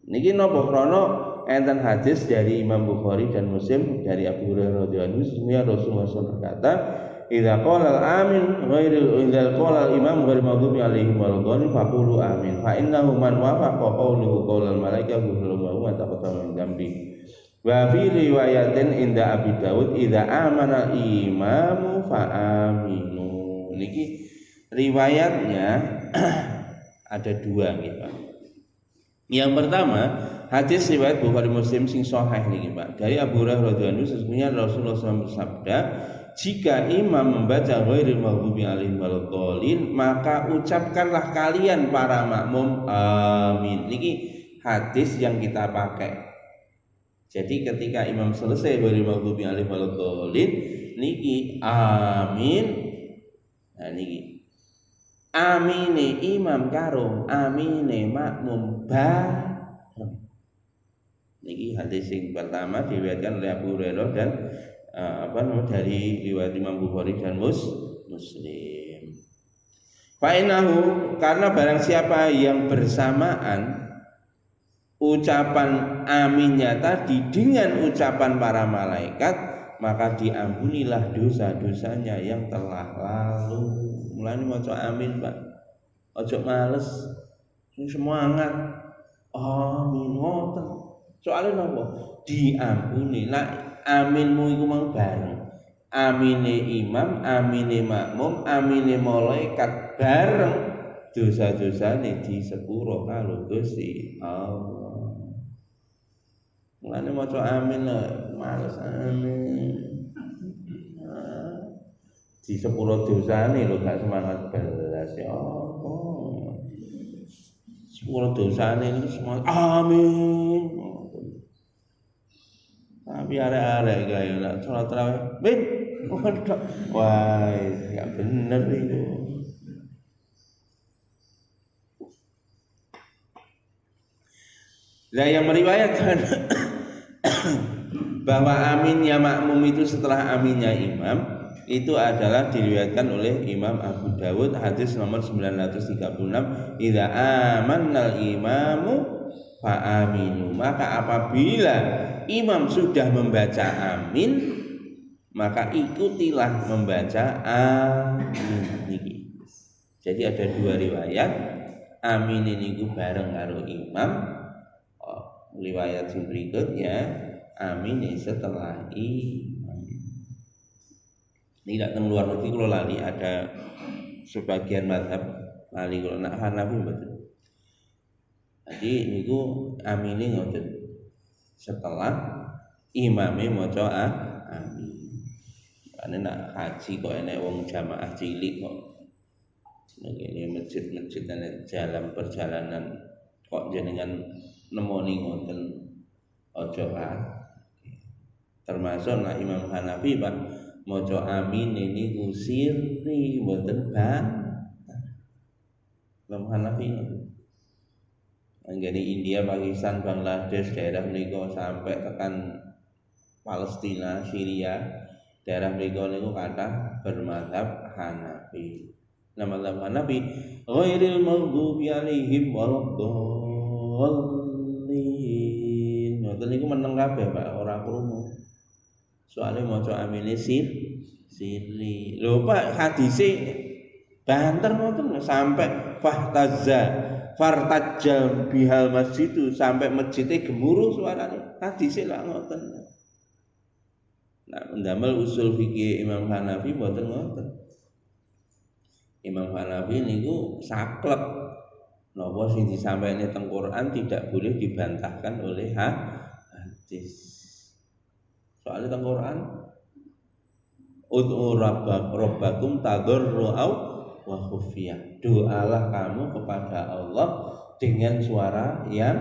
Niki napa krana enten hadis dari Imam Bukhari dan Muslim dari Abu Hurairah radhiyallahu anhu Rasulullah berkata, idza qala amin ghairil idza qala imam ghairil maghdubi alaihim waladdallin faqulu amin fa innahu man wafaqa qawluhu qaulal malaikati wa taqaddama min dzambi. Wa fi riwayatin inda Abi Dawud idza amana imamu fa aminu. Niki riwayatnya ada dua gitu. Yang pertama, hadis riwayat Bukhari Muslim sing sahih niki Pak. Dari Abu Hurairah radhiyallahu anhu sesungguhnya Rasulullah SAW bersabda, jika imam membaca ghairil maghdubi alaihim waladdallin, maka ucapkanlah kalian para makmum amin. Niki hadis yang kita pakai. Jadi ketika imam selesai ghairil maghdubi alaihim waladdallin, niki amin. Nah niki amine imam karo amine makmum bareng. Niki hadis yang pertama diriwayatkan oleh Abu Hurairah dan dari riwayat Imam Bukhari dan Muslim. Fa'inahu, karena barang siapa yang bersamaan ucapan aminnya tadi dengan ucapan para malaikat, maka diampunilah dosa-dosanya yang telah lalu. Mulane maca amin, Pak. Ojo males. Sing semangat. Amin ngoten. Soale napa? Diampuni. Lah aminmu iku mang bareng. Amine imam, amine makmum, amine malaikat bareng. Dosa-dosane disepuro karo Gusti Allah. Mulane maca amin males amin. Di sepuro dosane lho gak semangat belas ya apa. Sepuro dosane ini semangat amin. Tapi arek-arek gawe nak salat tarawih. Bin. Wah, gak bener itu. Lah yang meriwayatkan bahwa aminnya makmum itu setelah aminnya imam itu adalah diriwayatkan oleh Imam Abu Dawud hadis nomor 936, idza amannal imamu fa aminu, maka apabila imam sudah membaca amin maka ikutilah membaca amin. Jadi ada dua riwayat, amin ini bareng karo imam. Riwayat yang berikutnya amin setelah imam. Ini tidak luar negeri kalau lali ada sebagian mazhab lali kalau nak Hanafi betul. Jadi niku amine ngoten setelah imame maca amin. Ane nak haji kok enek wong jamaah cilik kok. Ini masjid-masjid jalan perjalanan kok jenengan nemoni ngoten aja termasuk nak Imam Hanafi Pak maca amin ini sirri mboten Imam Hanafi anggene India, Pakistan, Bangladesh, daerah menika sampai tekan Palestina, Syria, daerah menika niku kathah bermadzhab Hanafi. Nama mazhab Hanafi ghairil maghdubi alaihim waladdallin. Ngoten niku meneng kabeh Pak, ora krungu. Soalnya maca amine sirri. Lho Pak, hadise banter ngoten sampai fartajal bihal masjidu, sampai masjidnya gemuruh suaranya. Hadise lak ngoten. Nah, ndamel usul fikih Imam Hanafi mboten ngoten. Imam Hanafi niku saklek napa sing disampaikan teng Quran tidak boleh dibantahkan oleh hadis. Soalnya teng Quran ud'u rabbakum tadarru'au wa khufiyah. Doalah kamu kepada Allah dengan suara yang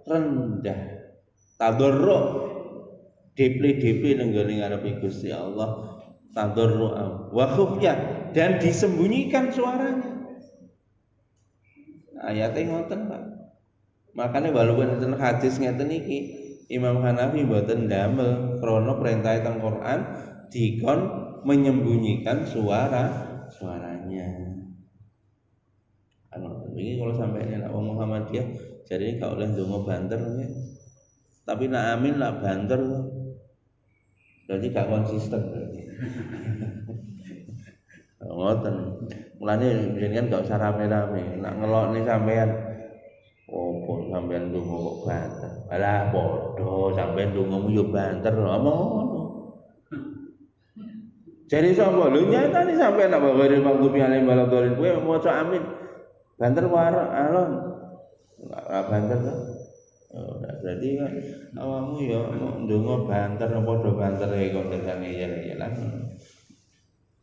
rendah. Tadarru' deple-deple nenggone ngarepe Gusti Allah. Tadarru'au wa khufiyah, dan disembunyikan suaranya. Ayatnya ngoten Pak. Makanya walaupun enten hadis ngeten iki Imam Hanafi mboten ndamel krana perintah teng Quran dikon menyembunyikan suaranya. Ini kalau sampai nek wong Muhammadiyah jadi gak oleh ndonga banter ya. Tapi nak amin lah banter. Berarti gak konsisten berarti. Ngoten. Mulane jenengan gak usah rame-rame. Nak ngelokne sampean opo sampean ndonga kok banter. Alah padha sampean ndongamu yo banter omong ngono. Jadi sapa lho nyatane sampean nak bawa mangkupi alim balagolin kowe maca amin. Banter war alon. Enggak banter to. Oh, berarti kan awakmu ya ndonga banter padha banter kok desane ya-yalan.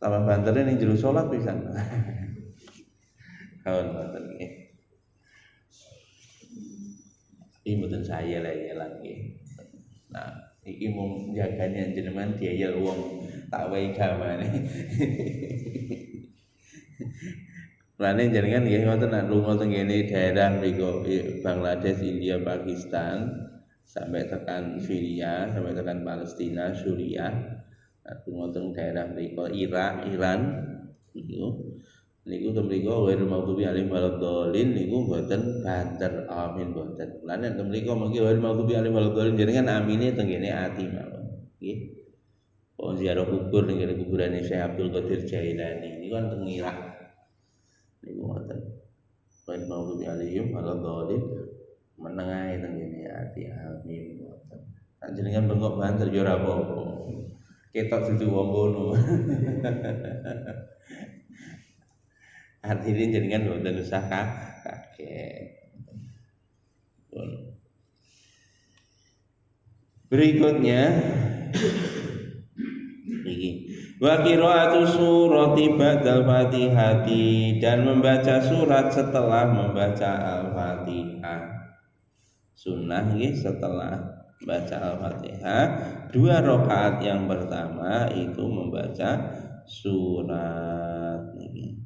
Tambah bantere ning jero salat pisan. Kawan ngoten nggih. Iki mboten saya lah ya lagi. Nah, iki mung jagane jenengan diayal wong tak wae gamane. Lane jenengan nggih ngoten nek lunga teng kene daerah mriku Bangladesh, India, Pakistan sampai tekan Syria, sampai tekan Palestina, Suriah. Lunga teng daerah mriku Irak, Iran niku teng mriku wa maghdubi alaihim waladdallin niku mboten banter amin mboten. Lan nek teng mriku mengki wa maghdubi alaihim waladdallin jenengan amine teng kene ati mawon. Nggih. Oh ziarah kubur ning kene kuburane Syekh Abdul Qadir Jailani niku kan teng Irak. Niku ngoten. Wa maghdubi alaihim waladdallin meneng ae teng kene ati amin mboten. Nek jenengan bengok banter yo ora apa-apa. Ketok dudu wong kono. Hadirin jenengan mboten usah kaget. Berikutnya iki wa qiraatu surati ba'dal Fatihati dan membaca surat setelah membaca Al-Fatihah. Sunnah nggih setelah baca Al-Fatihah 2 rakaat yang pertama itu membaca surat niki.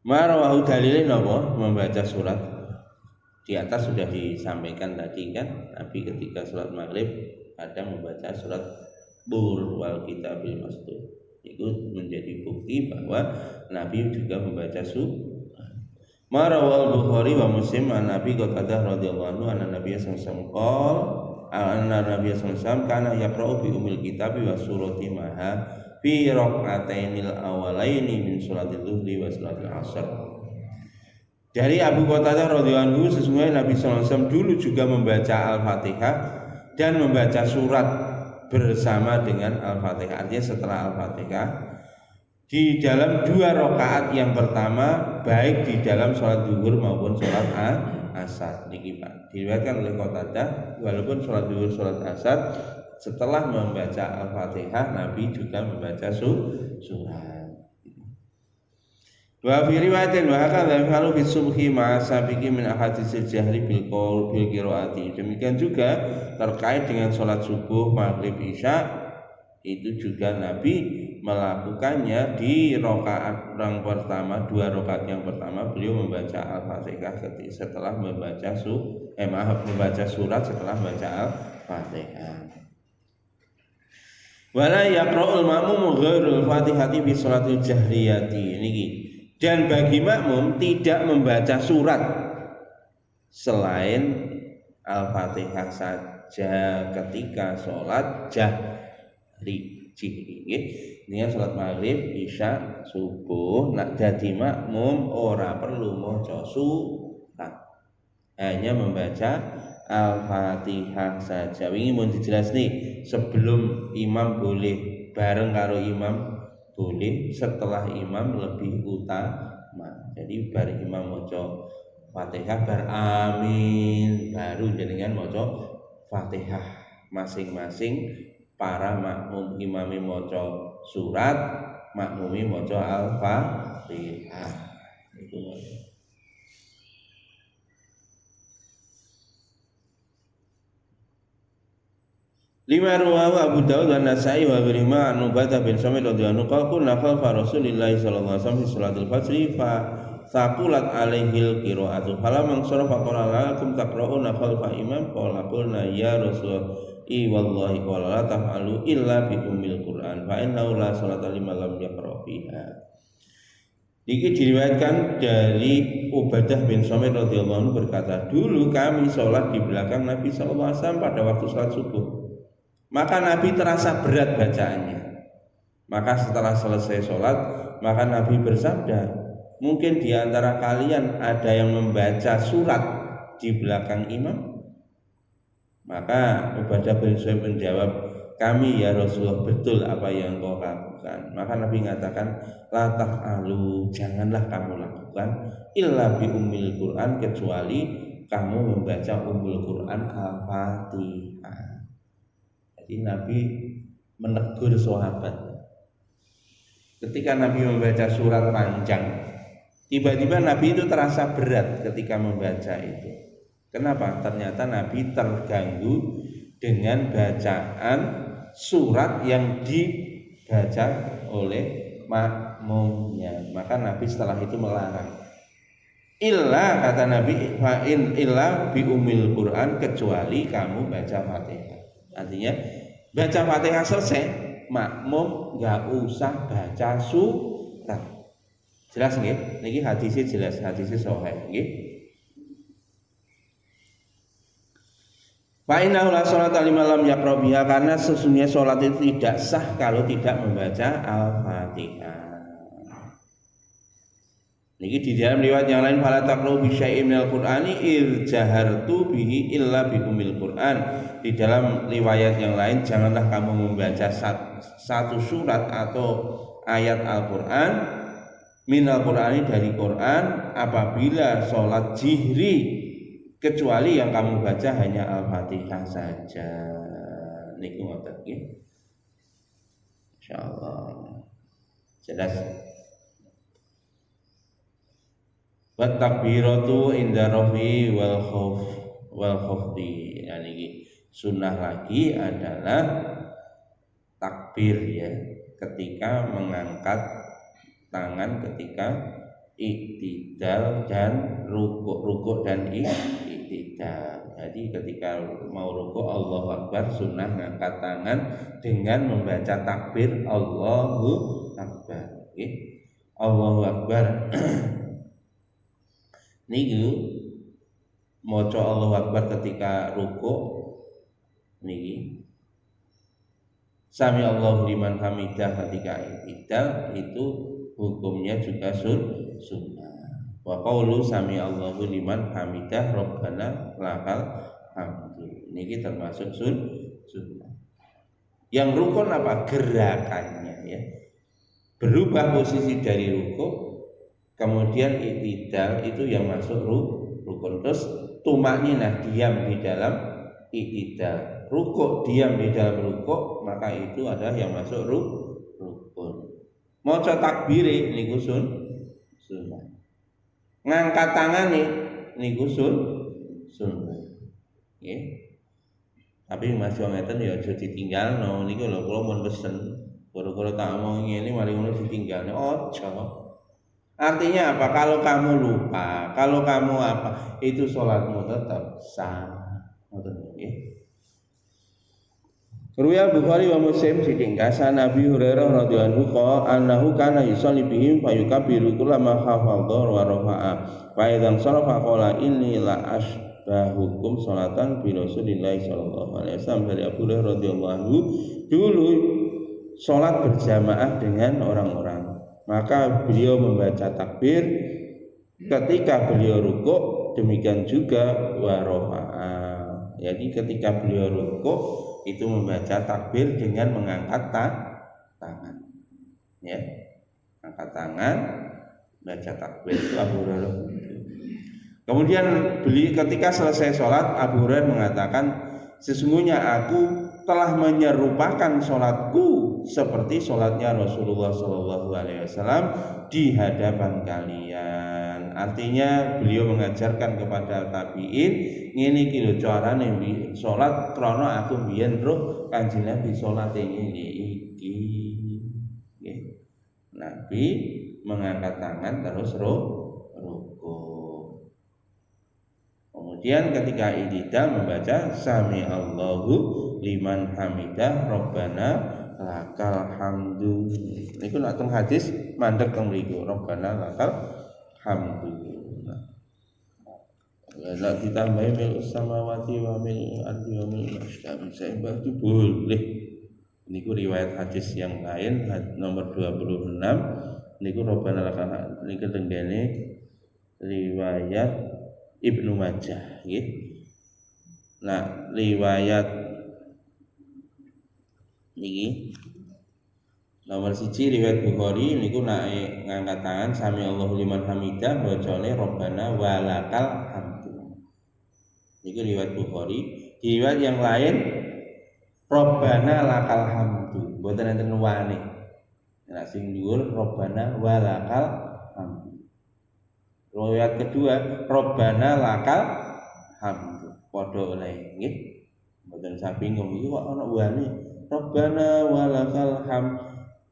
Marawahu dalilin apa? Membaca surat. Di atas sudah disampaikan tadi kan, Nabi ketika sholat maghrib ada membaca surat Bur wal kitabil mastur. Itu menjadi bukti bahwa Nabi juga membaca surat. Marawal Bukhari wa Muslim an Nabi Qatadah radhiyallahu anhu anna Nabi sallallahu alaihi wasallam kana yaqra'u bi umil kitabi wa surati maha fi rak'atainil awalaini min sholatil zuhri wa sholatil asar. Dari Abu Qatadah radhiyallahu anhu sesungguhnya Nabi sallallahu alaihi wasallam dulu juga membaca Al-Fatihah dan membaca surat bersama dengan Al-Fatihah. Artinya setelah Al-Fatihah di dalam 2 rakaat yang pertama baik di dalam sholat zuhur maupun sholat asar. Niki Pak diriwayatkan oleh Qatadah walaupun sholat zuhur sholat asar setelah membaca Al-Fatihah Nabi juga membaca surat. Wa fi riwayatin wa hakadha yafalu fi subhi ma'a sabiqi min ahaditsil jahri bil qaul bil qiraati. Demikian juga terkait dengan sholat subuh, maghrib, isya itu juga Nabi melakukannya di rakaat yang pertama 2 rakaat yang pertama beliau membaca Al-Fatihah setelah membaca surat setelah membaca Al-Fatihah. Wala yaqra'ul ma'mum ghairul Fatihati fi sholatil jahriyati niki. Dan bagi makmum tidak membaca surat selain Al-Fatihah saja ketika sholat jahri. Ini sholat maghrib, isya, subuh. Nak dadi makmum ora perlu maca surat, hanya membaca Al-Fatihah saja. Wingi mun dijelas nih sebelum imam boleh bareng karo imam boleh, setelah imam lebih utama. Jadi bar imam maca Fatihah bar amin baru jenengan maca Fatihah masing-masing. Para makmum imami maca surat, makmumi maca Al-Fatihah. Itu Lima ruwahu Abu Dawud dan Nasai wa Birima an Ubadah bin Samit radhiyallahu anhu qala khalfa Rasulillah sallallahu alaihi wasallam fi salatil fajri fa saqulat alaihil qiraatu falamma sarafa qala lakum taqra'una khalfa imam qala qulna ya Rasul I wallahi wala taf'alu illa bi ummil Qur'an fa innahu la sholata liman lam yaqra fiha. Ini diriwayatkan dari Ubadah bin Samit radhiyallahu anhu berkata, dulu kami sholat di belakang Nabi SAW pada waktu sholat subuh. Maka Nabi terasa berat bacaannya. Maka setelah selesai sholat, maka Nabi bersabda, mungkin di antara kalian ada yang membaca surat di belakang imam? Maka Ubadah bin Samit menjawab, kami ya Rasulullah, betul apa yang kau lakukan. Maka Nabi mengatakan, la taf'alu, janganlah kamu lakukan illa bi ummil Qur'an, kecuali kamu membaca ummul Qur'an Al-Fatihah. Jadi Nabi menegur sahabat. Ketika Nabi membaca surat panjang, tiba-tiba Nabi itu terasa berat ketika membaca itu. Kenapa? Ternyata Nabi terganggu dengan bacaan surat yang dibaca oleh makmumnya. Maka Nabi setelah itu melarang. Illa, kata Nabi, fa'in illa bi umil Quran, kecuali kamu baca Fatihah. Artinya baca Fatihah selesai, makmum nggak usah baca surat. Jelas nggih? Niki hadisnya jelas, hadisnya sahih nggih. Fa innahu la sholata liman lam yaqra biha, karena sesungguhnya sholat itu tidak sah kalau tidak membaca Al-Fatihah. Niki di dalam riwayat yang lain, fala taqru bi syai'in minal Qur'ani il jahartu bihi illa bi ummil Qur'an. Di dalam riwayat yang lain, janganlah kamu membaca satu surat atau ayat Al-Qur'an minal Qur'ani, dari Qur'an, apabila sholat jihri, kecuali yang kamu baca hanya Al-Fatihah saja. Niku ngoten nggih. Insyaallah. Jelas. Wa takbiratu inda rafi wal khafdi. Yani sunnah lagi adalah takbir ya, ketika mengangkat tangan ketika iktidal dan rukuk dan iktidal. Jadi ketika mau rukuk Allahu Akbar, sunnah mengangkat tangan dengan membaca takbir Allahu Akbar. Okay? Allahu Akbar. Niku maca Allahu Akbar ketika rukuk niki. Sami Allahu liman hamidah ketika iktidal, itu hukumnya juga sunnah. Wa qaulu sami Allahu liman hamidah rabbana lakal hamdu. Niki termasuk sunnah. Yang rukun apa? Gerakannya ya. Berubah posisi dari rukuk, kemudian iktidal, itu yang masuk rukun. Terus tumakninah, diam di dalam iktidal. Rukuk, diam di dalam rukuk, maka itu adalah yang masuk rukun. Maca takbir niku sunnah. Ngangkat tangan niku sunnah. Nggih. Tapi Mas yo ngeten ya aja ditinggalno. Niku lho kula mun pesen. Kira-kira tak omong ngene mari ngono ditinggalno. Aja. Artinya apa? Kalau kamu lupa, kalau kamu apa, itu sholatmu tetap sah. Ngoten nggih. Ruya Bukhari wa Muslim ditinggasan Nabi Hurairah radhiyallahu anhu kana yusalli bihim fayukabbiru kullama khafadha wa rafa'a. Fa idzan sarafa qala inni la asbahukum salatan bi Rasulillah sallallahu alaihi wasallam. Dari Abu Hurairah radhiyallahu anhu, dulu salat berjamaah dengan orang-orang. Maka beliau membaca takbir ketika beliau rukuk, demikian juga wa rafa'a. Jadi ketika beliau rukuk itu membaca takbir dengan mengangkat tangan. Ya. Angkat tangan, baca takbir, itu Abu Hurairah. Kemudian ketika selesai sholat, Abu Hurairah mengatakan, sesungguhnya aku telah menyerupakan sholatku seperti sholatnya Rasulullah Shallallahu Alaihi Wasallam di hadapan kalian. Artinya beliau mengajarkan kepada tabiin, ngene iki lho carane sholat krono aku biyen roh Kanjeng Nabi sholat ngene iki. Nabi mengangkat tangan terus rukuk. Kemudian ketika i'tidal membaca sami Allahu liman hamidah Rabbana lakal hamdu. Niku nek teng hadis mandeg teng mriku Rabbana lakal hamdu. Nah, ditambahi mil samawati wa mil ardi wa mil masyam saya itu boleh. Niku riwayat hadis yang lain nomor 26 niku Rabbana lakal niku tenggene riwayat Ibnu Majah nggih. Nah, riwayat niki nomor 1 riwayat Bukhari niku naik ngangkat tangan sami Allahu liman hamidah bacane Rabbana walakal hamdu. Niku riwayat Bukhari. Di riwayat yang lain Rabbana lakal hamdu. Mboten enten wane. Nek sing dhuwur Rabbana walakal hamdu. Riwayat kedua Rabbana lakal hamdu. Padha oleh nggih. Mboten sabingung iki kok ana wane. Rabbana walakal hamdu.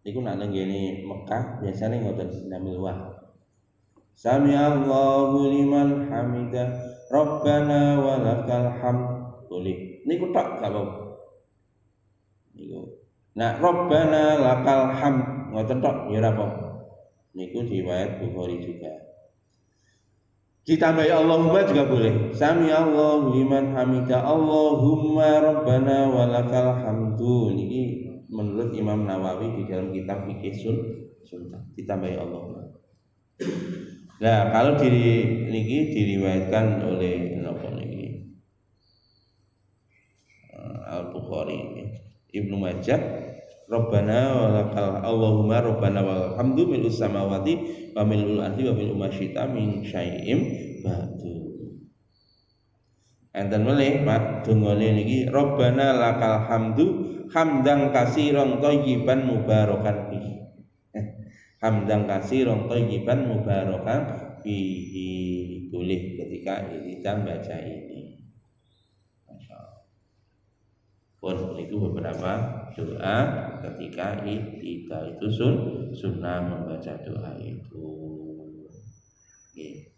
Niku nek nggene Mekah biasane ngoten ndamel wah. Sami Allahu liman hamidah Rabbana walakal hamd. Boleh. Niku tok gak apa-apa. Niku. Nah, Rabbana lakal hamd ngoten tok ya ora apa-apa. Niku riwayat Bukhari juga. Ditambahi Allahumma juga boleh. Sami Allahu liman hamidah Allahumma Rabbana walakal hamdu. Niki menurut Imam Nawawi di dalam kitab Fikih Sunnah ditambahi Allahumma. Nah, kalau niki diriwayatkan oleh napa niki Al-Bukhari, Ibnu Majah, Rabbana walakal Allahumma Rabbana walakal hamdu mil'us samawati wa mil'ul ardi wa mil'u masyita min syai'im ba'du. Enten melih Pak dungane niki Rabbana lakal hamdu hamdan katsiran thayyiban mubarakan fihi. Hamdan katsiran thayyiban mubarakan fihi. Boleh ketika kita baca ini. Masyaallah. Pun itu beberapa doa ketika i'tidal itu sunnah membaca doa itu. Okay.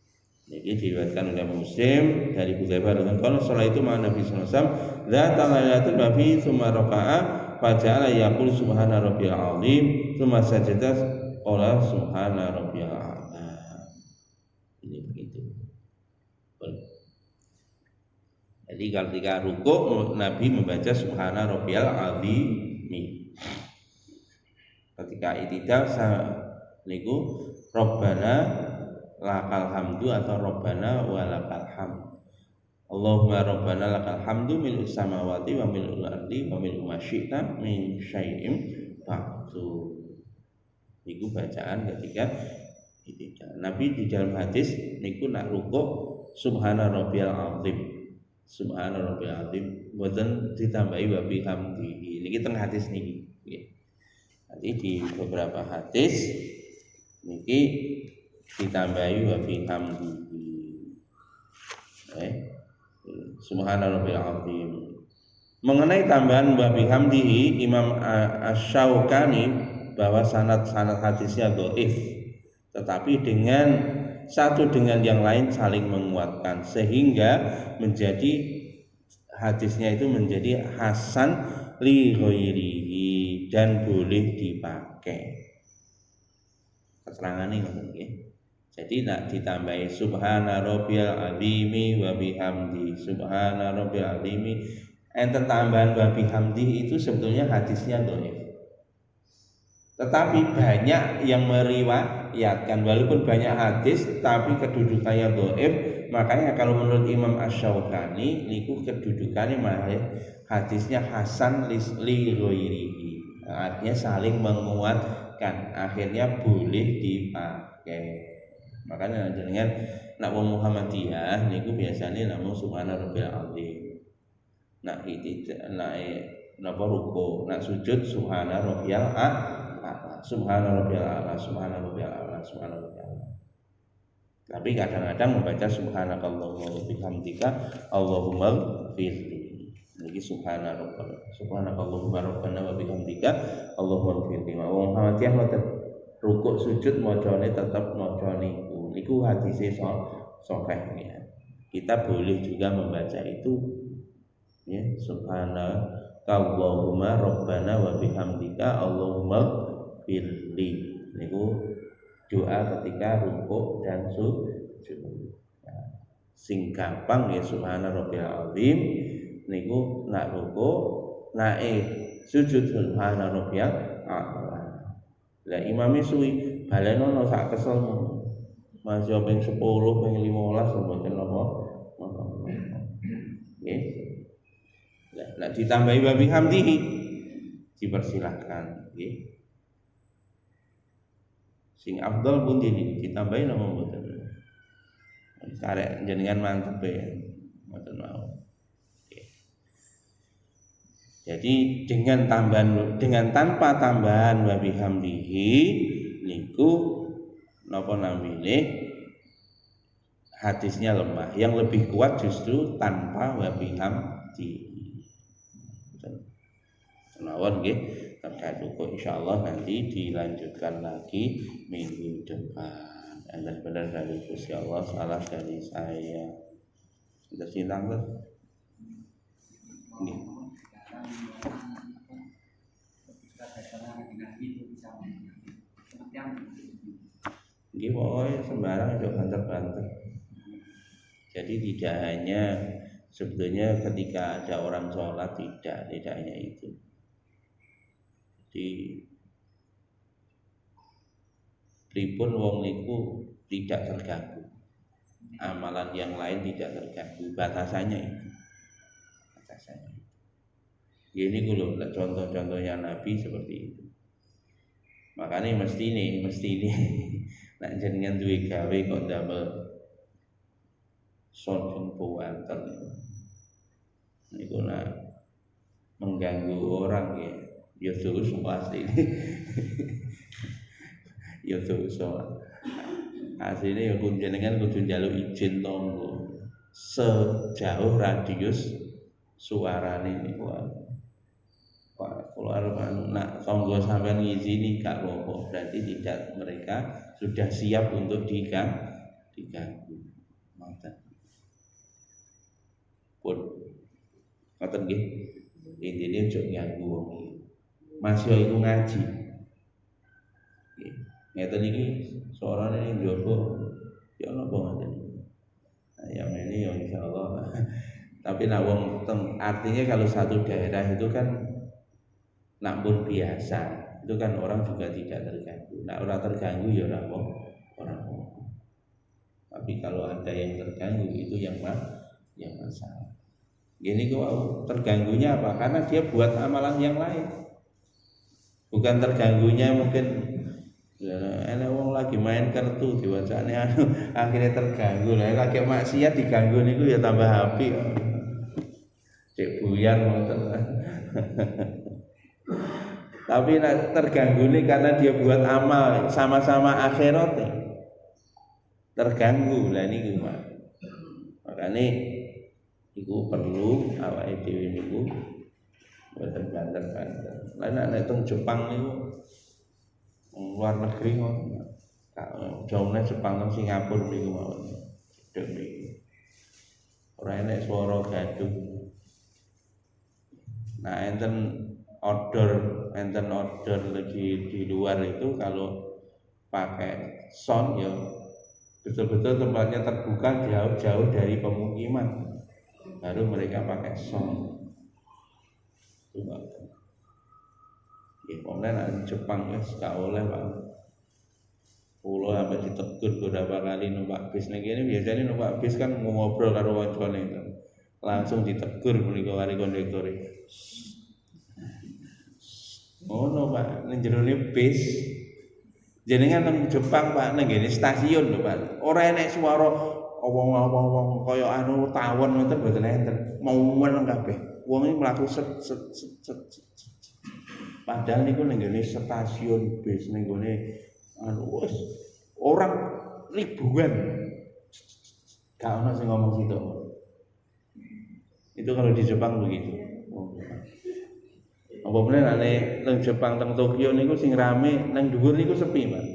Jadi diriwayatkan oleh Muslim dari Hudzaifah radhiyallahu anhu salat itu ma'an Nabi sallallahu alaihi wasallam dzata lailatul babi tsumma raka'a faja'ala yaqul subhana rabbiyal azim tsumma sajada qala subhana rabbiyal a'la. Ini begitu. Jadi ketika rukuk Nabi membaca subhana rabbiyal azim. Ketika i'tidal niku Rabbana lakal hamdu atau Rabbana walakal hamd. Allahumma Rabbana lakal hamdu mil'us samawati wa mil'ul ardi wa mil'u ma syi'ta min syai'in ba'du. Niku bacaan ketika i'tidal. Nabi di dalam hadis niku nak rukuk subhana rabbiyal azim. Subhana rabbiyal azim mboten ditambahi wa bihamdihi. Niki teng hadis niki. Nanti di beberapa hadis niki ditambahi wa bihamdihi. Subhana rabbiyal azim. Mengenai tambahan wa bihamdihi Imam Asy-Syaukani bahwa sanad-sanad hadisnya dhaif, tetapi dengan satu dengan yang lain saling menguatkan sehingga menjadi hadisnya itu menjadi hasan li ghairihi dan boleh dipakai. Keterangan ini nggih. Jadi nak ditambahi subhana rabbiyal azimi wa bihamdi. Subhana rabbiyal azimi. Enten tambahan wa bihamdi itu sebetulnya hadisnya dhaif. Tetapi banyak yang meriwayatkan walaupun banyak hadis tapi kedudukannya dhaif. Makanya kalau menurut Imam Asy-Syaukani niku kedudukannya malah hadisnya hasan li ghairihi. Artinya saling menguatkan. Akhirnya boleh dipakai. Makanya dengan nak wong Muhammadiyah niku biasanya namung subhana rabbil azim. Nak napa ruku, nak sujud subhana rabbiyal a'la, subhana rabbiyal a'la, subhana rabbiyal a'la, subhana rabbiyal a'la. Tapi kadang-kadang membaca subhanakallahumma wa bihamdika Allahumma ighfirli. Niki subhanakallahumma rabbana wa bihamdika Allahumma ighfirli. Wong Muhammadiyah ngoten. Rukuk sujud macane tetep maca niku hadise sahih ya. kita boleh juga membaca itu ya, subhanaka Allahumma rabbana wa bihamdika Allahumma firli. Niku doa ketika rukuk dan sujud. Sing gampang ya subhana rabbiyal azim niku nak rukuk, nak sujud subhana rabbiyal a'la. Lah imame suwi balenono sak kesel masih ping 10 ping 15 mboten apa. Nggih. Lah ditambahi wa bihamdihi dipersilahkan nggih. Sing afdal pun ditambahi napa mboten. Karek jenengan mantep ya. Mboten mau. Jadi dengan tanpa tambahan wa bihamdihi niku napa namine hadisnya lemah. Yang lebih kuat justru tanpa wa bihamdihi. Mawon nggih terkait rukuk insyaallah nanti dilanjutkan lagi minggu depan. Dan benar dari Gusti Allah, salah dari saya. Sudah silang tuh. Nggih. Nggih pokoknya sembarang itu banter-banter. Jadi tidak hanya sebetulnya ketika ada orang sholat tidak hanya itu. Jadi pripun wong niku tidak terganggu. Amalan yang lain tidak terganggu. Batasannya itu. Ini dulu contoh-contohnya Nabi seperti itu. Makanya mesti ini nak jenengan duwe gawe kok ndamel sound puanten niku nak mengganggu orang ya dosa pasti. Ya dosa. Asline ya jenengan kudu njaluk izin tonggo sejauh radius suarane niku. Pak kalau nak tonggo sampean ngizini gak apa-apa, berarti tidak mereka sudah siap untuk diganggu. Ngoten. Pun ngoten nggih. Intine ojo ganggu wong iki. Masih iku ngaji. Nggih. Ngeten iki suarane ning njaba ya napa ngoten. Nah, yang ini ya insyaallah. Tapi nak wong artinya kalau satu daerah itu kan namun biasa itu kan orang juga tidak terganggu. Nah orang terganggu ya orang. Tapi kalau ada yang terganggu itu yang masalah. Gini kok terganggunya apa? Karena dia buat amalan yang lain. Bukan terganggunya mungkin enak wong lagi main kartu diwacane akhirnya terganggu. Lah lagi maksiat diganggu niku ya tambah api. Cek buyar ngoten. Tapi terganggu nih karena dia buat amal sama-sama akhirat terganggu lah ini gimana? Makanya itu perlu awake dhewe niku boten banter-banter. Lah nek teng Jepang niku luar negeri ngono. Jauhnya Jepang teng Singapura niku mawon. Demi ora enek swara gaduh. Nah enten order lagi di luar itu kalau pakai sound ya betul-betul tempatnya terbuka jauh-jauh dari pemukiman baru mereka pakai sound. Ya kemudian di Jepang ya gak oleh Pak. Pulau sampai ditegur beberapa kali numpak bis ning kene biasanya numpak bis kan mau ngobrol karo kancane langsung ditegur mriko karo kondektor. No Pak, ning jerone bis. Jenengan nang Jepang Pak, nang ngene stasiun lho Pak. Ora enek swara wong kaya anu tawon ngoten mboten enten. Mau meneng kabeh. Wong iki mlaku set. Padahal niku ning ngene stasiun bis ning ngene anu wis orang ribuan. Gak ono sing ngomong situ. Itu kalau di Jepang begitu. Apa meneh nang Jepang teng Tokyo niku sing rame nang dhuwur niku sepi, Pak.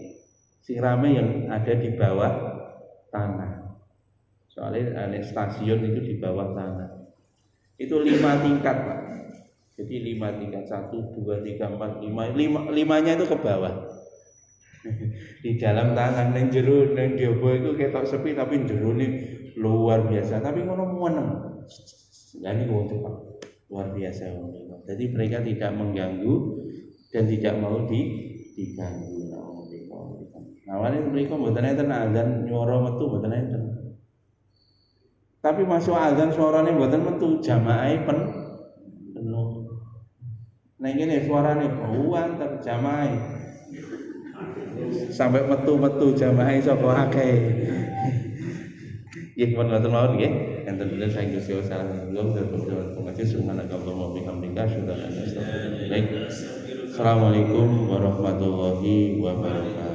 Sing rame yang ada di bawah tanah. Soalnya stasiun itu di bawah tanah. Itu 5 tingkat, Pak. Jadi 5 tingkat, 1, 2, 3, 4, 5, limanya itu ke bawah. Di dalam tangan neng jero neng diobo itu ketok sepi tapi jero ini luar biasa. Tapi ngono meneng. Nah ini Pak, luar biasa. Jadi mereka tidak mengganggu dan tidak mau diganggu. Awalnya mereka mboten enten azan nyuara metu mboten enten. Tapi masuk azan suarane mboten metu, jamaahe penuh. Ning kene suarane bauan terjamai. Sampai metu-metu jamaahe saka akeh. Nggih pun ngoten mawon nggih. Enten bener saya Gusti Allah sallallahu alaihi wasallam. Assalamualaikum warahmatullahi wabarakatuh.